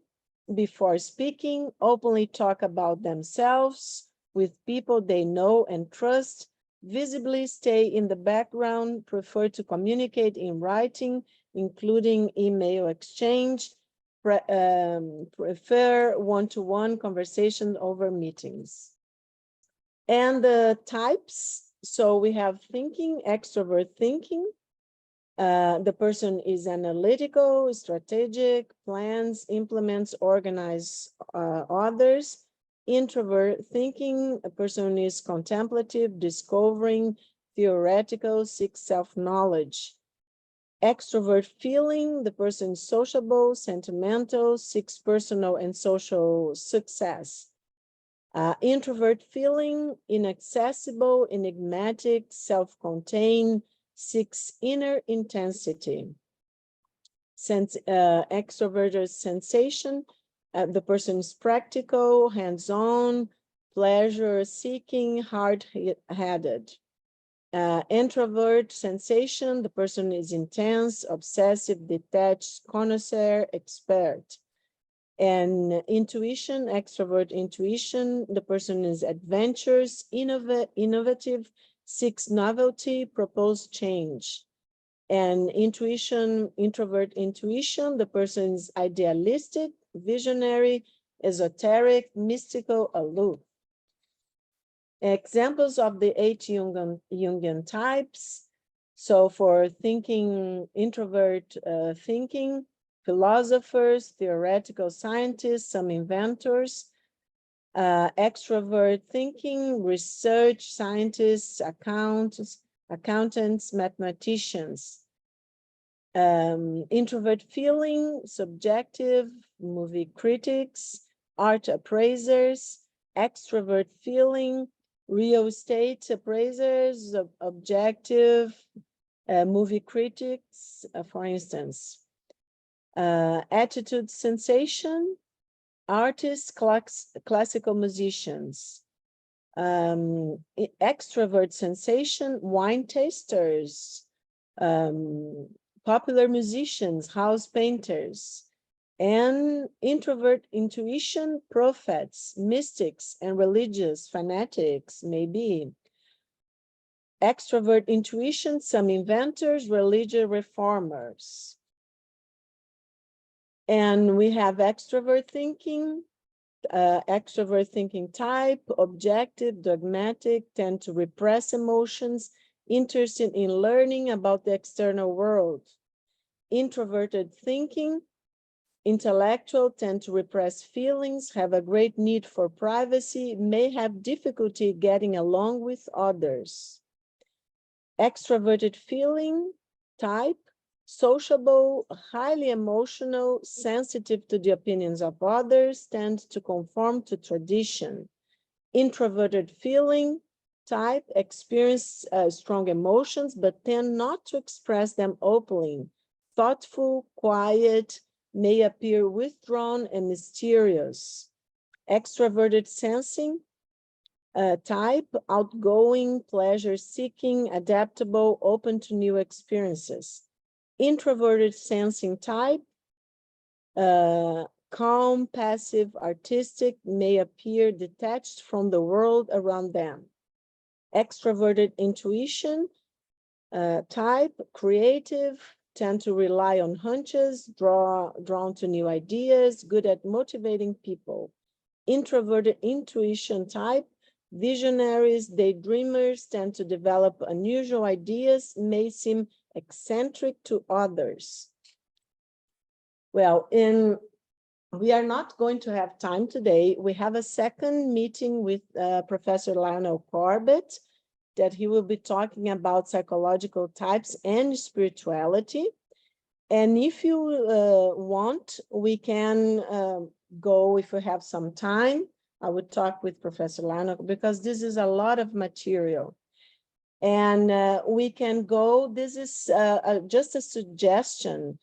Speaker 2: before speaking, openly talk about themselves with people they know and trust, visibly stay in the background, prefer to communicate in writing, including email exchange, prefer one-to-one conversation over meetings. And the types, so we have thinking, extrovert thinking. The person is analytical, strategic, plans, implements, organize others. Introvert thinking, a person is contemplative, discovering, theoretical, seeks self-knowledge. Extrovert feeling, the person is sociable, sentimental, seeks personal and social success. Introvert feeling, inaccessible, enigmatic, self-contained, seeks inner intensity. Extroverted sensation, the person is practical, hands-on, pleasure-seeking, hard-headed. Introvert sensation, the person is intense, obsessive, detached, connoisseur, expert. And intuition, extrovert intuition, the person is adventurous, innovative, seeks novelty, propose change. And intuition, introvert intuition, the person is idealistic, visionary, esoteric, mystical, aloof. Examples of the 8 Jungian types. So for thinking, introvert thinking, philosophers, theoretical scientists, some inventors, extrovert thinking, research scientists, accountants, mathematicians. Introvert feeling, subjective, movie critics, art appraisers, extrovert feeling, real estate appraisers, objective, movie critics, for instance. Attitude sensation, artists, classical musicians. Extrovert sensation, wine tasters, popular musicians, house painters. And introvert intuition, prophets, mystics, and religious fanatics, maybe. Extrovert intuition, some inventors, religious reformers. And we have extrovert thinking type, objective, dogmatic, tend to repress emotions, interested in learning about the external world. Introverted thinking, intellectual, tend to repress feelings, have a great need for privacy, may have difficulty getting along with others. Extroverted feeling type, sociable, highly emotional, sensitive to the opinions of others, tend to conform to tradition. Introverted feeling type, experience strong emotions, but tend not to express them openly. Thoughtful, quiet, may appear withdrawn and mysterious. Extroverted sensing type, outgoing, pleasure-seeking, adaptable, open to new experiences. Introverted sensing type, calm, passive, artistic, may appear detached from the world around them. Extroverted intuition type, creative, tend to rely on hunches, drawn to new ideas, good at motivating people. Introverted intuition type, visionaries, daydreamers, tend to develop unusual ideas, may seem eccentric to others. Well, we are not going to have time today. We have a second meeting with Professor Lionel Corbett that he will be talking about psychological types and spirituality. And if you want, we can go, if we have some time, I would talk with Professor Lionel, because this is a lot of material. And we can go, this is just a suggestion.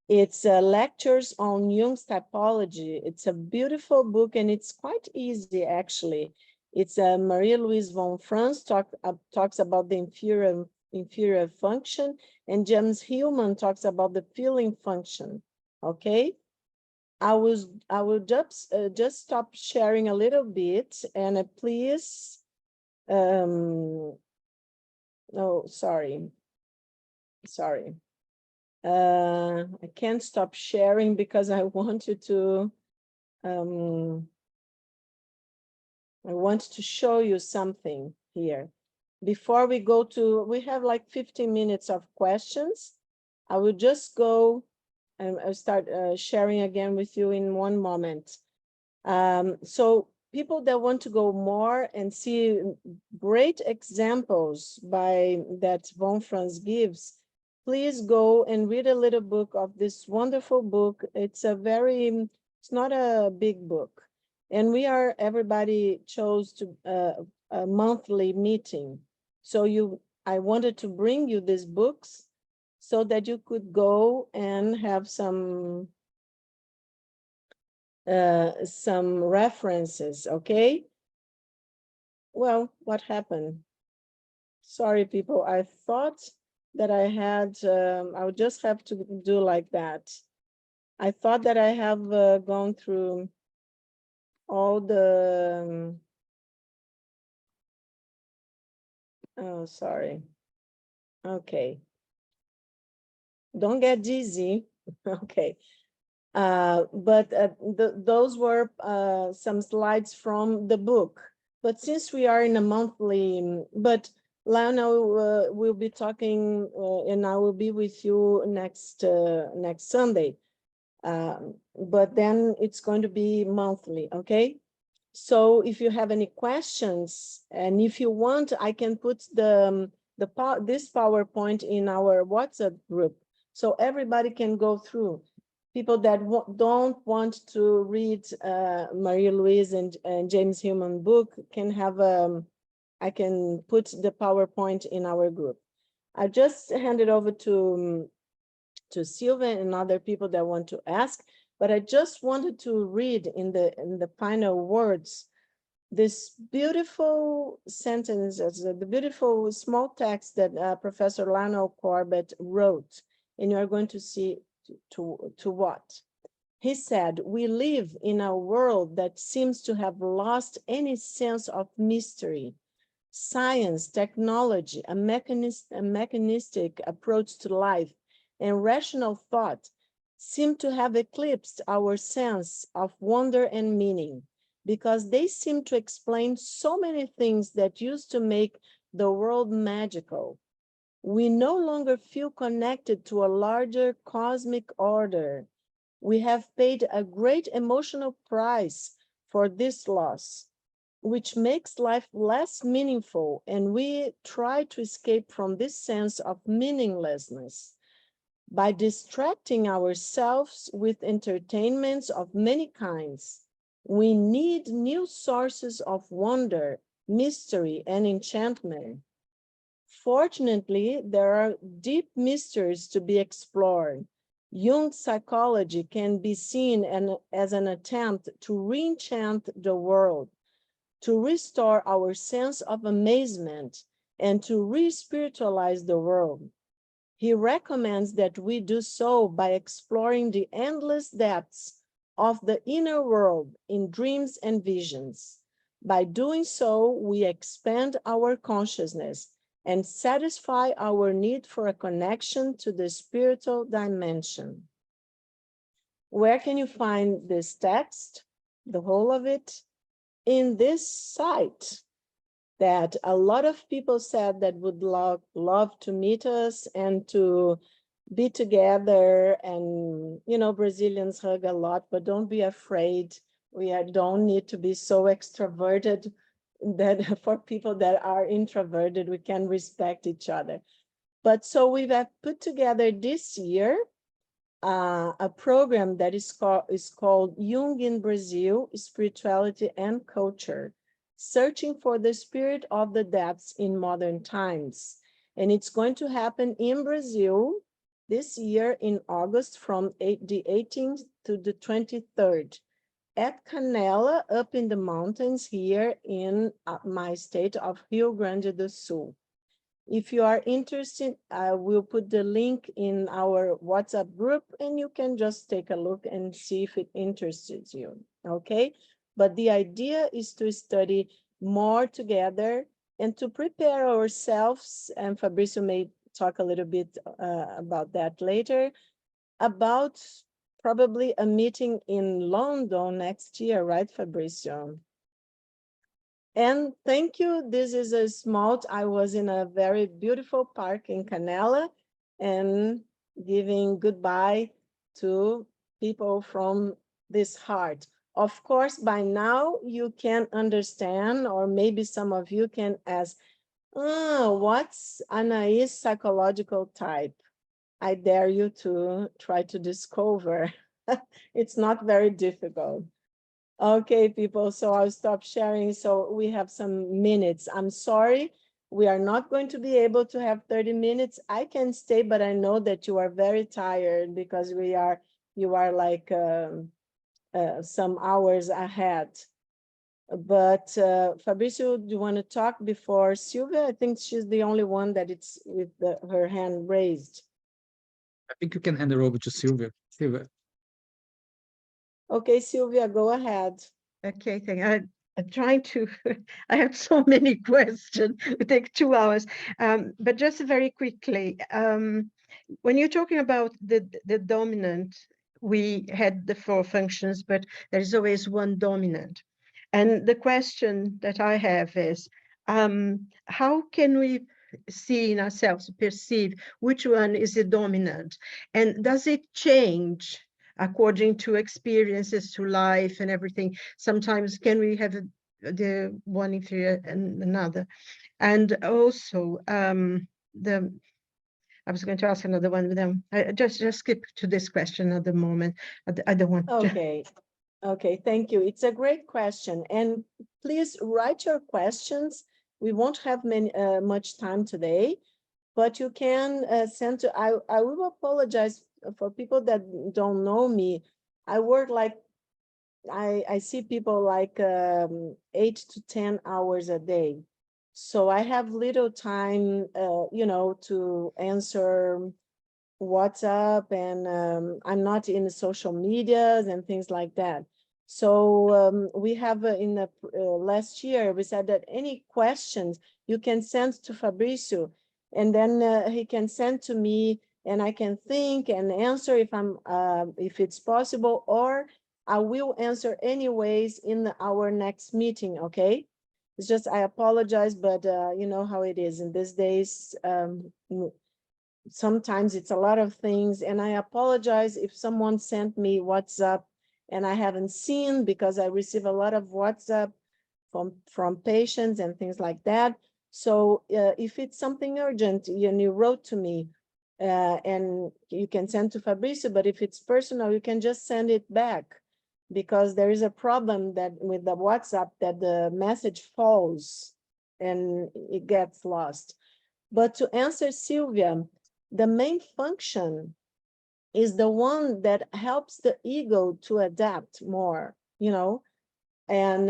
Speaker 2: It's lectures on Jung's typology. It's a beautiful book, and it's quite easy, actually. It's Marie-Louise von Franz talks about the inferior function, and James Hillman talks about the feeling function. Okay, I will just stop sharing a little bit, and please. Oh, sorry. I can't stop sharing because I want you to. I want to show you something here. Before we go to, we have like 15 minutes of questions. I will just go and I'll start sharing again with you in one moment. So people that want to go more and see great examples that von Franz gives, please go and read a little book of this wonderful book. It's not a big book. And everybody chose to a monthly meeting. So I wanted to bring you these books so that you could go and have some references, okay? Well, what happened? Sorry, people. I thought that I had, I would just have to do like that. I thought that I have gone through all the, oh, sorry. Okay. Don't get dizzy. Okay. But those were some slides from the book. But since we are in a monthly, but Lionel will be talking, and I will be with you next Sunday. But then it's going to be monthly, okay? So if you have any questions, and if you want, I can put this PowerPoint in our WhatsApp group, so everybody can go through. People that don't want to read Marie Louise and James Hillman book can have, I can put the PowerPoint in our group. I just hand it over to Sylvan and other people that want to ask, but I just wanted to read in the final words this beautiful sentence, the beautiful small text that Professor Lionel Corbett wrote, and you're going to see to what. He said, "We live in a world that seems to have lost any sense of mystery. Science, technology, a mechanistic approach to life, and rational thought seem to have eclipsed our sense of wonder and meaning, because they seem to explain so many things that used to make the world magical. We no longer feel connected to a larger cosmic order. We have paid a great emotional price for this loss, which makes life less meaningful, and we try to escape from this sense of meaninglessness by distracting ourselves with entertainments of many kinds. We need new sources of wonder, mystery, and enchantment. Fortunately, there are deep mysteries to be explored. Jung's psychology can be seen as an attempt to re-enchant the world, to restore our sense of amazement, and to re-spiritualize the world. He recommends that we do so by exploring the endless depths of the inner world in dreams and visions. By doing so, we expand our consciousness and satisfy our need for a connection to the spiritual dimension." Where can you find this text? The whole of it? In this site that a lot of people said that would love to meet us and to be together. And, you know, Brazilians hug a lot, but don't be afraid. Don't need to be so extroverted that for people that are introverted, we can respect each other. But so we've put together this year a program that is called Jung in Brazil, Spirituality and Culture, Searching for the Spirit of the Depths in Modern Times. And it's going to happen in Brazil this year in August from the 18th to the 23rd at Canela, up in the mountains here in my state of Rio Grande do Sul. If you are interested, I will put the link in our WhatsApp group and you can just take a look and see if it interests you, okay? But the idea is to study more together and to prepare ourselves, and Fabrizio may talk a little bit about that later, about probably a meeting in London next year, right, Fabrizio? And thank you. This is a small, I was in a very beautiful park in Canela and giving goodbye to people from this heart. Of course, by now you can understand, or maybe some of you can ask, what's Anahy's psychological type? I dare you to try to discover. It's not very difficult. Okay, people, so I'll stop sharing. So we have some minutes. I'm sorry, we are not going to be able to have 30 minutes. I can stay, but I know that you are very tired because you are like some hours ahead. But Fabricio, do you want to talk before Sylvia? I think she's the only one that it's with her hand raised.
Speaker 1: I think you can hand it over to Sylvia. Sylvia.
Speaker 2: Okay, Sylvia, go ahead.
Speaker 3: Okay, thank you. I'm trying to, I have so many questions, it take 2 hours. But just very quickly, when you're talking about the dominant, we had the 4 functions, but there's always one dominant. And the question that I have is, how can we see in ourselves, perceive which one is the dominant? And does it change according to experiences, to life and everything? Sometimes can we have the one inferior and another? And also, I was going to ask another one, but then I just skip to this question at the moment. I don't want to.
Speaker 2: Okay. Okay, thank you. It's a great question. And please write your questions. We won't have much time today, but you can send to, I will apologize for people that don't know me. I work like, I see people like 8 to 10 hours a day. So I have little time, you know, to answer WhatsApp, and I'm not in social medias and things like that. So we have in the last year, we said that any questions you can send to Fabricio, and then he can send to me, and I can think and answer if it's possible, or I will answer anyways in our next meeting. Okay. It's just, I apologize, but you know how it is in these days. Sometimes it's a lot of things, and I apologize if someone sent me WhatsApp and I haven't seen, because I receive a lot of WhatsApp from patients and things like that. So if it's something urgent and you wrote to me, and you can send to Fabricio, but if it's personal, you can just send it back, because there is a problem that with the WhatsApp, that the message falls and it gets lost. But to answer Sylvia, the main function is the one that helps the ego to adapt more, you know, and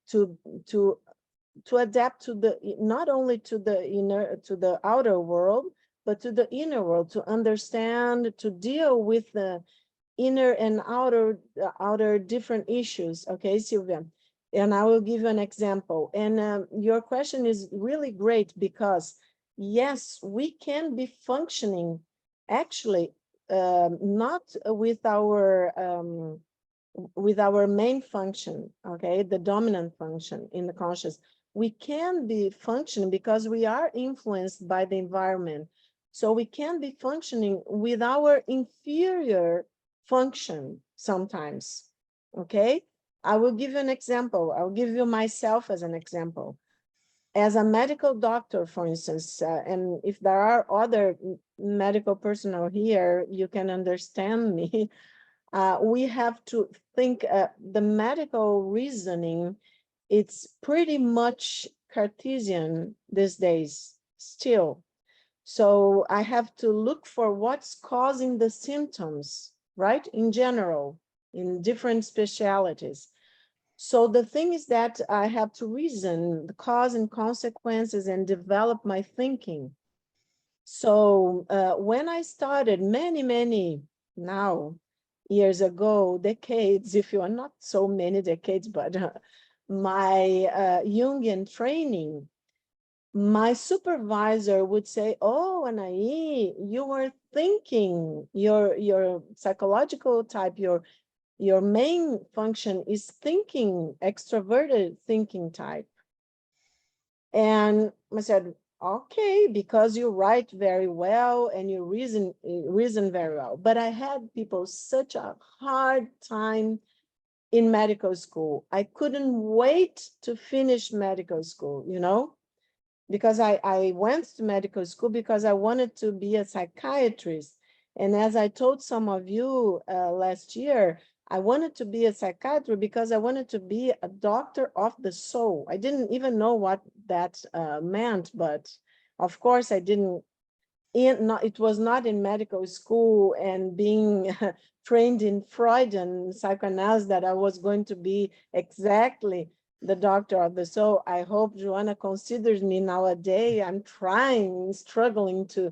Speaker 2: to adapt to the, not only to the outer world, but to the inner world, to understand, to deal with the inner and outer different issues. Okay, Sylvia, and I will give you an example. And your question is really great, because yes, we can be functioning actually not with our main function, okay, the dominant function in the conscious. We can be functioning because we are influenced by the environment. So we can be functioning with our inferior function sometimes, okay? I will give you an example. I'll give you myself as an example. As a medical doctor, for instance, and if there are other medical personnel here, you can understand me. We have to think the medical reasoning, it's pretty much Cartesian these days still. So I have to look for what's causing the symptoms, right? In general, in different specialities. So the thing is that I have to reason the cause and consequences and develop my thinking. So when I started many now years ago, decades, if you are not so many decades, but my Jungian training, my supervisor would say, "Oh, Anahy, you were thinking, your psychological type, your main function is thinking, extroverted thinking type." And I said, "Okay, because you write very well and you reason very well." But I had people such a hard time in medical school. I couldn't wait to finish medical school, you know, because I went to medical school because I wanted to be a psychiatrist. And as I told some of you last year, I wanted to be a psychiatrist because I wanted to be a doctor of the soul. I didn't even know what that meant, but of course I didn't, it was not in medical school and being trained in Freud and psychoanalysis that I was going to be exactly the doctor of the soul. I hope Joanna considers me nowadays. I'm trying, struggling to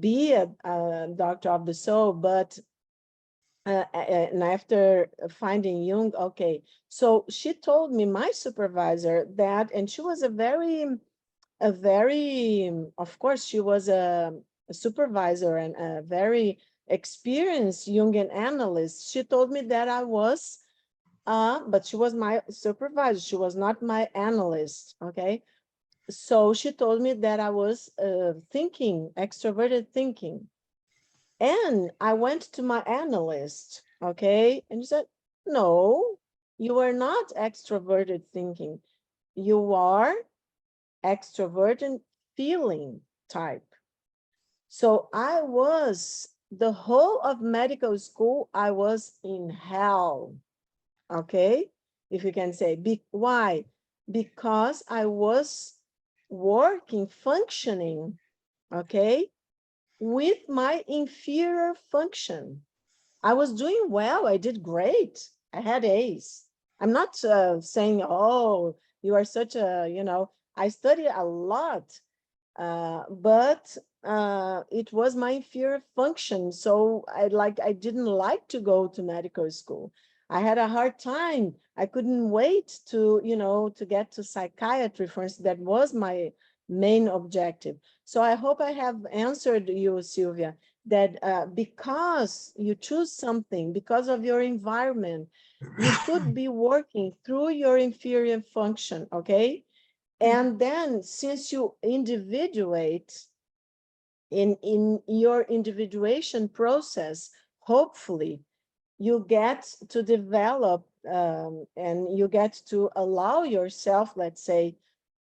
Speaker 2: be a doctor of the soul, but and after finding Jung, okay. So she told me, my supervisor, that, and she was a very, of course, she was a supervisor and a very experienced Jungian analyst. She told me that I was, but she was my supervisor. She was not my analyst, okay? So she told me that I was thinking, extroverted thinking. And I went to my analyst, okay? And he said, no, you are not extroverted thinking. You are extroverted feeling type. So I was, the whole of medical school, I was in hell, okay? If you can say, why? Because I was working, functioning, okay, with my inferior function. I was doing well. I did great. I had A's. I'm not saying, oh, you are such a, I studied a lot, but it was my inferior function. So I didn't like to go to medical school. I had a hard time. I couldn't wait to, to get to psychiatry, for instance. That was my main objective. So I hope I have answered you, Sylvia, that because you choose something, because of your environment, you could be working through your inferior function, okay? And then since you individuate in your individuation process, hopefully you get to develop and you get to allow yourself, let's say,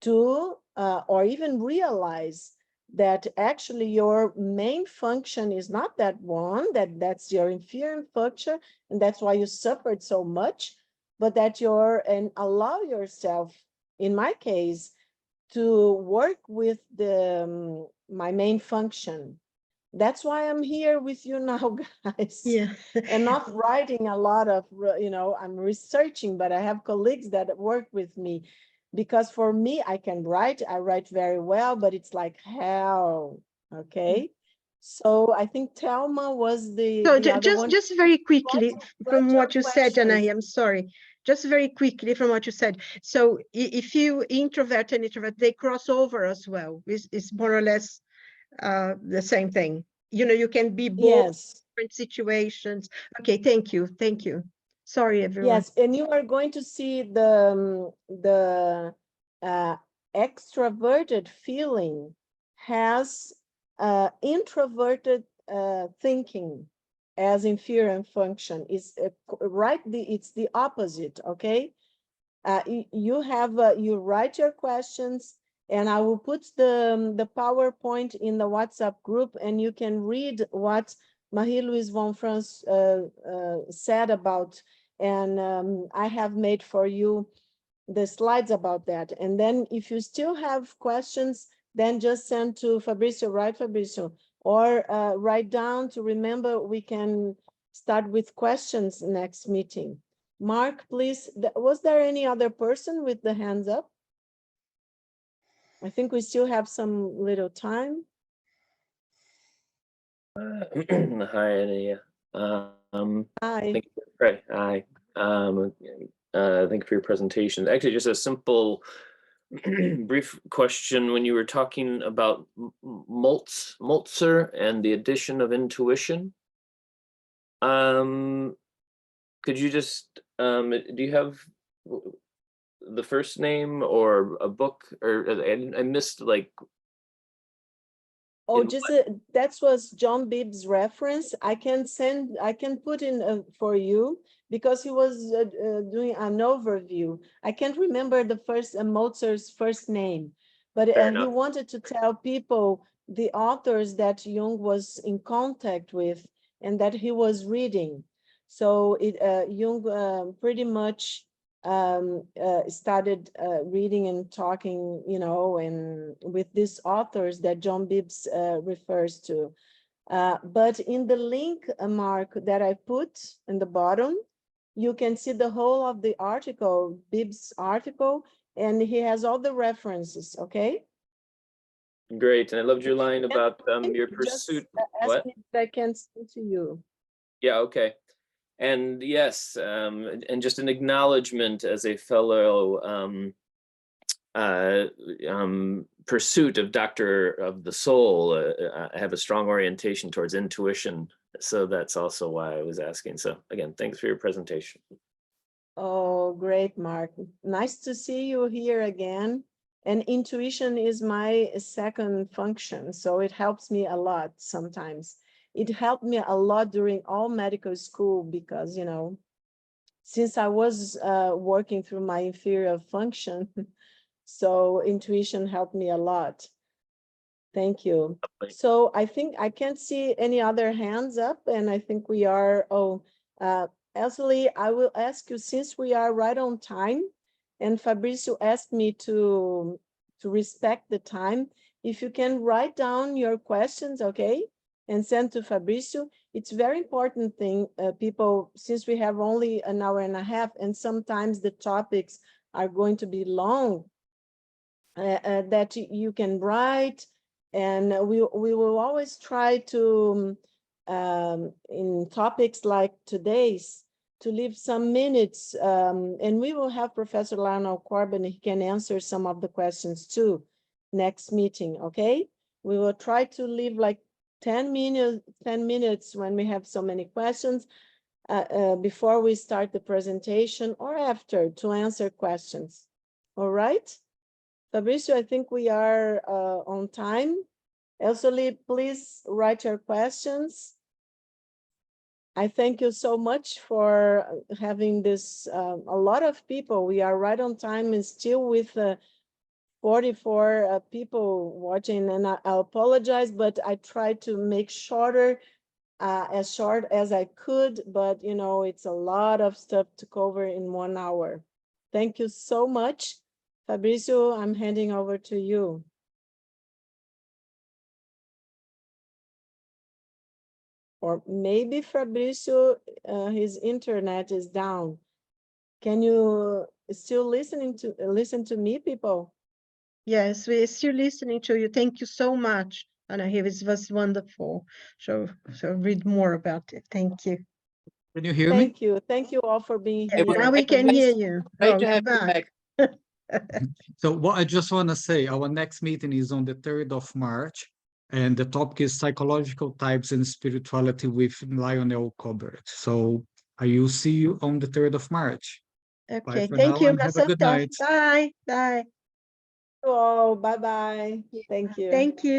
Speaker 2: to or even realize that actually your main function is not that one, that's your inferior function, and that's why you suffered so much, but that and allow yourself, in my case, to work with my main function. That's why I'm here with you now, guys.
Speaker 3: Yeah.
Speaker 2: And not writing a lot of, I'm researching, but I have colleagues that work with me, because for me, I write very well, but it's like hell, okay? So I think Thelma was the other one.
Speaker 3: Just very quickly from
Speaker 2: Write your
Speaker 3: what you said,
Speaker 2: questions.
Speaker 3: Anahy, I'm sorry. Just very quickly from what you said. So if you introvert and introvert, they cross over as well. It's more or less the same thing. You can be both
Speaker 2: Yes.
Speaker 3: different situations. Okay, thank you. Thank you. Sorry, everyone.
Speaker 2: Yes, and you are going to see the extroverted feeling has introverted thinking as inferior function. Is it's the opposite, okay? You write your questions, and I will put the PowerPoint in the WhatsApp group, and you can read what Marie-Louise von Franz said about, and I have made for you the slides about that. And then if you still have questions, then just send to Fabricio, right, Fabricio? Or write down to remember we can start with questions next meeting. Mark, please, was there any other person with the hands up? I think we still have some little time.
Speaker 4: Hi, Anahy.
Speaker 2: Hi.
Speaker 4: Thank you. Right. Hi. Thank you for your presentation. Actually, just a simple, brief question. When you were talking about Moltzer and the addition of intuition, could you just do you have the first name or a book, or I missed like.
Speaker 2: Oh, that was John Bibb's reference. I can put in for you, because he was doing an overview. I can't remember the first Mozart's first name, but he wanted to tell people the authors that Jung was in contact with and that he was reading. So Jung pretty much started reading and talking, and with these authors that John Bibbs refers to. But in the link, Mark, that I put in the bottom, you can see the whole of the article, Bib's article, and he has all the references, okay?
Speaker 4: Great. And I loved your line about your
Speaker 2: Just
Speaker 4: pursuit.
Speaker 2: ask
Speaker 4: What?
Speaker 2: me if I can send to you.
Speaker 4: Yeah, okay. And yes, and just an acknowledgement as a fellow pursuit of Doctor of the Soul. I have a strong orientation towards intuition. So that's also why I was asking. So again, thanks for your presentation.
Speaker 2: Oh, great, Mark. Nice to see you here again. And intuition is my second function, so it helps me a lot sometimes. It helped me a lot during all medical school because, you know, since I was working through my inferior function, so intuition helped me a lot. Thank you. So I think I can't see any other hands up, and I think we are, Ashley, I will ask you, since we are right on time, and Fabrizio asked me to respect the time, if you can write down your questions, okay, and send to Fabrizio. It's very important thing, people, since we have only an hour and a half, and sometimes the topics are going to be long, that you can write, and we will always try to, in topics like today's, to leave some minutes, and we will have Professor Lionel Corbin. He can answer some of the questions too next meeting, okay? We will try to leave like 10 minutes when we have so many questions, before we start the presentation or after, to answer questions. All right? Fabrizio, I think we are on time. Elsely, please write your questions. I thank you so much for having this, a lot of people. We are right on time and still with 44 people watching, and I apologize, but I tried to make shorter, as short as I could, but you know, it's a lot of stuff to cover in 1 hour. Thank you so much. Fabrizio, I'm handing over to you. Or maybe Fabrizio, his internet is down. Can you still listen to me, people?
Speaker 3: Yes, we're still listening to you. Thank you so much, Anahy. It was wonderful. So read more about it. Thank you.
Speaker 1: Can you hear me?
Speaker 2: Thank you all for being
Speaker 3: Yeah,
Speaker 2: here.
Speaker 3: now we can hear you.
Speaker 4: Great
Speaker 3: Oh,
Speaker 4: to
Speaker 3: you're
Speaker 4: have you
Speaker 3: back.
Speaker 1: So what I just want to say, our next meeting is on the 3rd of March, and the topic is psychological types and spirituality with Lionel Colbert. So I will see you on the 3rd of March. Bye
Speaker 3: Okay,
Speaker 1: for
Speaker 3: thank
Speaker 1: now
Speaker 3: you,
Speaker 1: and have a good
Speaker 3: Masanta.
Speaker 1: night.
Speaker 3: Bye, bye.
Speaker 2: Oh, bye-bye. Thank you.
Speaker 3: Thank you.